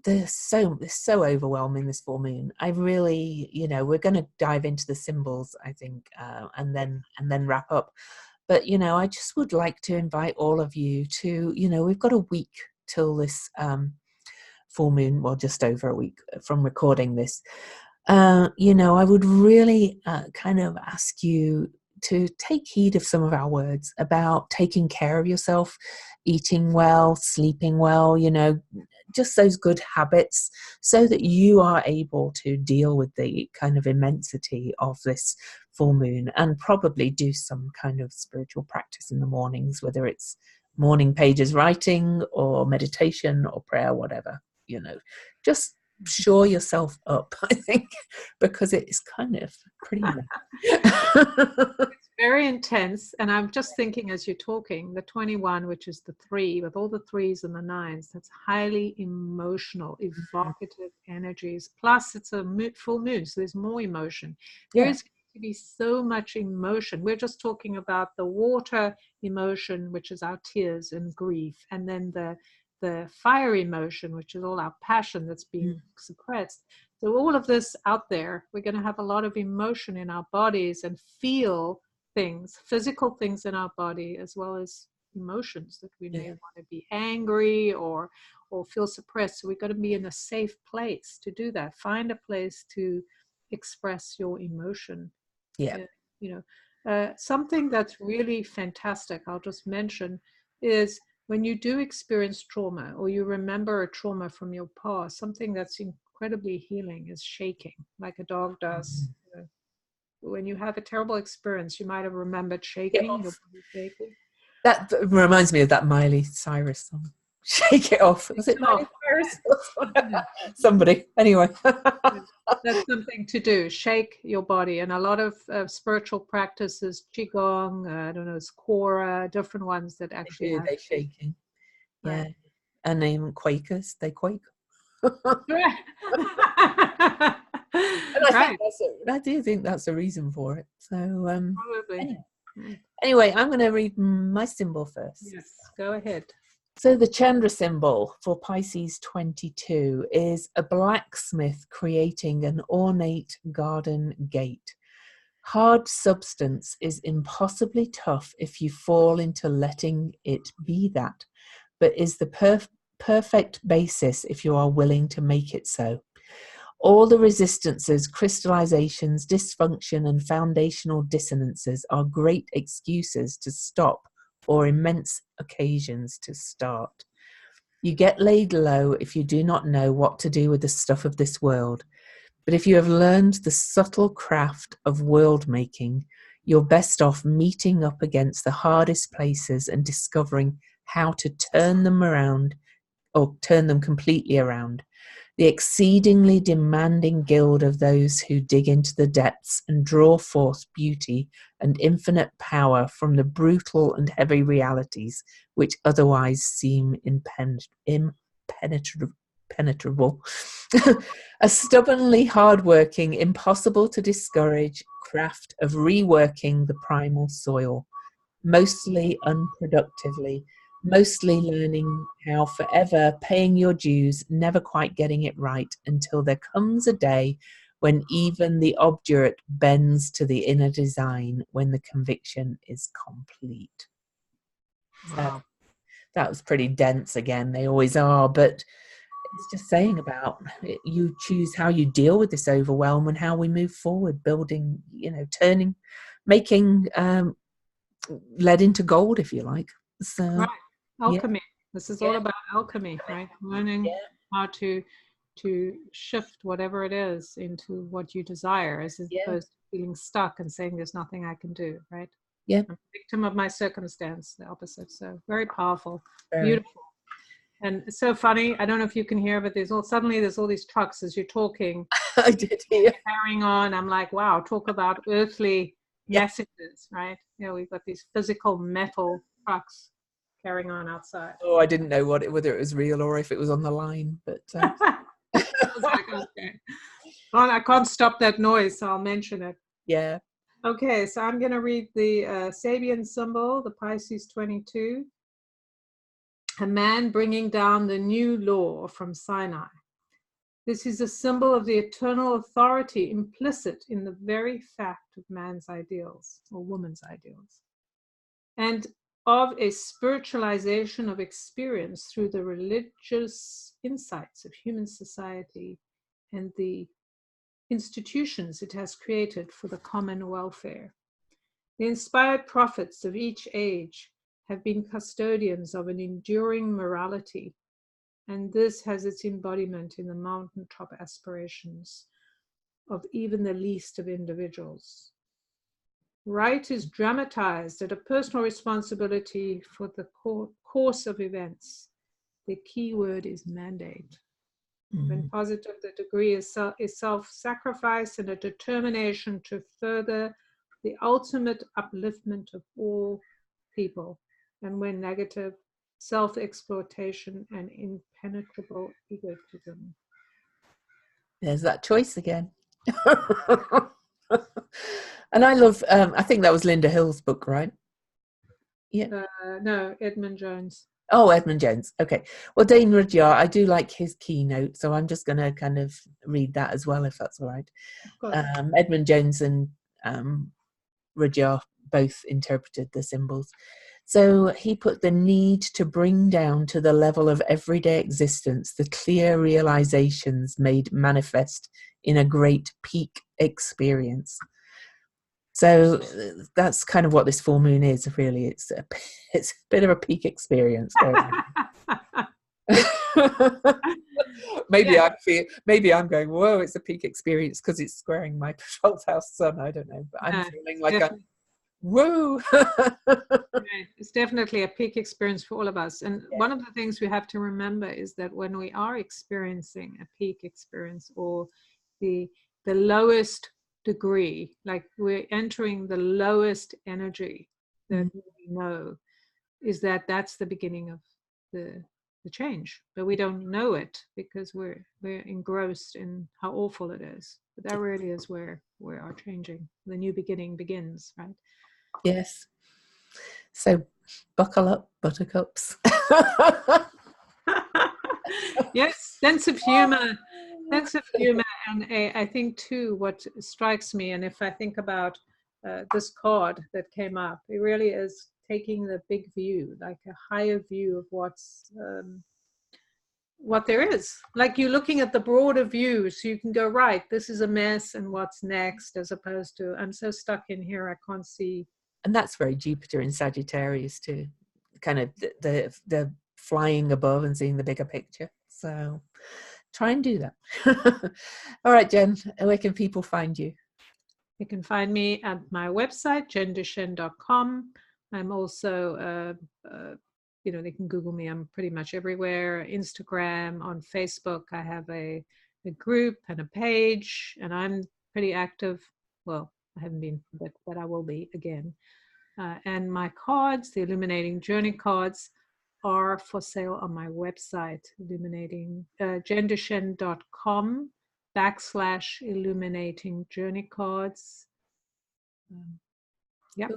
there's so overwhelming, this full moon. I really, we're going to dive into the symbols, I think, and then wrap up. But I just would like to invite all of you to, we've got a week till this full moon, well, just over a week from recording this. I would really kind of ask you to take heed of some of our words about taking care of yourself, eating well, sleeping well, just those good habits, so that you are able to deal with the kind of immensity of this full moon, and probably do some kind of spiritual practice in the mornings, whether it's morning pages writing or meditation or prayer, whatever, just shore yourself up, I think, because it's kind of pretty It's very intense. And I'm just thinking as you're talking, the 21, which is the 3, with all the 3s and the 9s, that's highly emotional, evocative energies. Plus, it's a full moon, so there's more emotion. There Yeah. is going to be so much emotion. We're just talking about the water emotion, which is our tears and grief, and then the fire emotion, which is all our passion that's being suppressed. So all of this out there, we're going to have a lot of emotion in our bodies and feel things, physical things in our body, as well as emotions that we may want to be angry or feel suppressed. So we've got to be in a safe place to do that. Find a place to express your emotion. Yeah. You know, something that's really fantastic, I'll just mention, is when you do experience trauma or you remember a trauma from your past, something that's incredibly healing is shaking, like a dog does. You know, when you have a terrible experience, you might have remembered shaking, your body shaking. That reminds me of that Miley Cyrus song. Shake it off. Was it Miley Cyrus? Somebody. Anyway. That's something to do. Shake your body. And a lot of spiritual practices, Qigong, I don't know, Quora, different ones that actually have shaking. Yeah. Right. And even Quakers, they quake. And I do think that's a reason for it. So Probably. anyway, I'm going to read my symbol first. Yes, go ahead. So the Chandra symbol for Pisces 22 is a blacksmith creating an ornate garden gate. Hard substance is impossibly tough if you fall into letting it be that, but is the perfect basis if you are willing to make it so. All the resistances, crystallizations, dysfunction, and foundational dissonances are great excuses to stop or immense occasions to start. You get laid low if you do not know what to do with the stuff of this world. But if you have learned the subtle craft of world making, you're best off meeting up against the hardest places and discovering how to turn them around or turn them completely around. The exceedingly demanding guild of those who dig into the depths and draw forth beauty and infinite power from the brutal and heavy realities which otherwise seem impenetrable. A stubbornly hard-working, impossible to discourage craft of reworking the primal soil, mostly unproductively, mostly learning how forever, paying your dues, never quite getting it right until there comes a day when even the obdurate bends to the inner design, when the conviction is complete. Wow. So that was pretty dense again. They always are, but it's just saying about you choose how you deal with this overwhelm and how we move forward, building, turning, making lead into gold, if you like. So, right. Alchemy. Yeah. This is all about alchemy, right? Learning how to shift whatever it is into what you desire, as opposed to feeling stuck and saying there's nothing I can do, right? Yeah. I'm a victim of my circumstance, the opposite. So very powerful, beautiful. And it's so funny. I don't know if you can hear, but there's all these trucks as you're talking. I did hear. Carrying on. I'm like, wow, talk about earthly messages, right? We've got these physical metal trucks carrying on outside. Oh, I didn't know whether it was real or if it was on the line, but I was like, okay. Well, I can't stop that noise, so I'll mention it. Yeah. Okay, so I'm going to read the Sabian symbol, the Pisces 22. A man bringing down the new law from Sinai. This is a symbol of the eternal authority implicit in the very fact of man's ideals or woman's ideals, and of a spiritualization of experience through the religious insights of human society and the institutions it has created for the common welfare. The inspired prophets of each age have been custodians of an enduring morality, and this has its embodiment in the mountaintop aspirations of even the least of individuals. Right is dramatized at a personal responsibility for the course of events. The key word is mandate. When positive, the degree is self-sacrifice and a determination to further the ultimate upliftment of all people. And when negative, self-exploitation and impenetrable egotism. There's that choice again. And I love, I think that was Linda Hill's book, right? Yeah. No, Edmund Jones. Oh, Edmund Jones. Okay. Well, Dane Rudyard, I do like his keynote, so I'm just going to kind of read that as well, if that's all right. Edmund Jones and Rudyard both interpreted the symbols. So he put the need to bring down to the level of everyday existence the clear realizations made manifest in a great peak experience. So that's kind of what this full moon is, really. It's a bit of a peak experience going on. Maybe I'm going, whoa, it's a peak experience because it's squaring my 12th house sun. I don't know, but I'm feeling like I'm, whoa. It's definitely a peak experience for all of us. And one of the things we have to remember is that when we are experiencing a peak experience or the lowest degree, like we're entering the lowest energy that we know, is that's the beginning of the change. But we don't know it because we're engrossed in how awful it is. But that really is where our changing, the new beginning begins, right? Yes. So buckle up, buttercups. Yes, sense of humor. And I think too, what strikes me, and if I think about this card that came up, it really is taking the big view, like a higher view of what there is. Like you're looking at the broader view, so you can go, right, this is a mess, and what's next, as opposed to, I'm so stuck in here, I can't see. And that's very Jupiter in Sagittarius too, kind of the flying above and seeing the bigger picture. So try and do that. All right, Jen, where can people find you? You can find me at my website, jenduchenne.com. I'm also, they can Google me. I'm pretty much everywhere. Instagram, on Facebook. I have a group and a page, and I'm pretty active. Well, I haven't been, but I will be again. And my cards, the Illuminating Journey cards, are for sale on my website, jenduchenne.com/illuminating journey cards. Yep.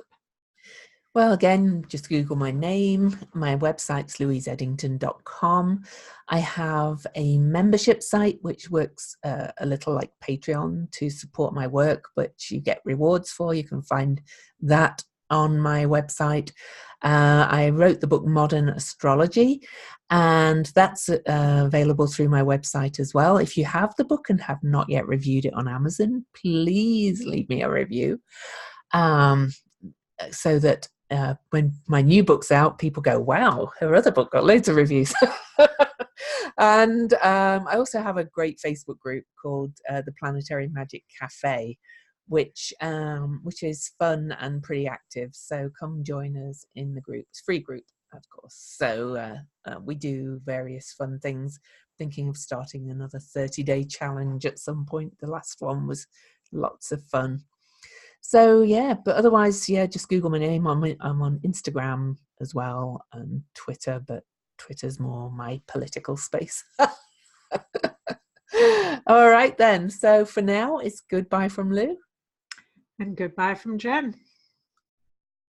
Well, again, just Google my name. My website's louiseeddington.com. I have a membership site which works a little like Patreon to support my work, but you get rewards for. You can find that on my website. I wrote the book Modern Astrology, and that's available through my website as well. If you have the book and have not yet reviewed it on Amazon, please leave me a review, so that when my new book's out, people go, wow, her other book got loads of reviews. And I also have a great Facebook group called the Planetary Magic Cafe, which is fun and pretty active. So come join us in the group. It's a free group, of course. So we do various fun things. Thinking of starting another 30-day challenge at some point. The last one was lots of fun. So yeah, but otherwise, yeah, just Google my name. I'm on Instagram as well and Twitter, but Twitter's more my political space. All right then. So for now, it's goodbye from Lou. And goodbye from Jen.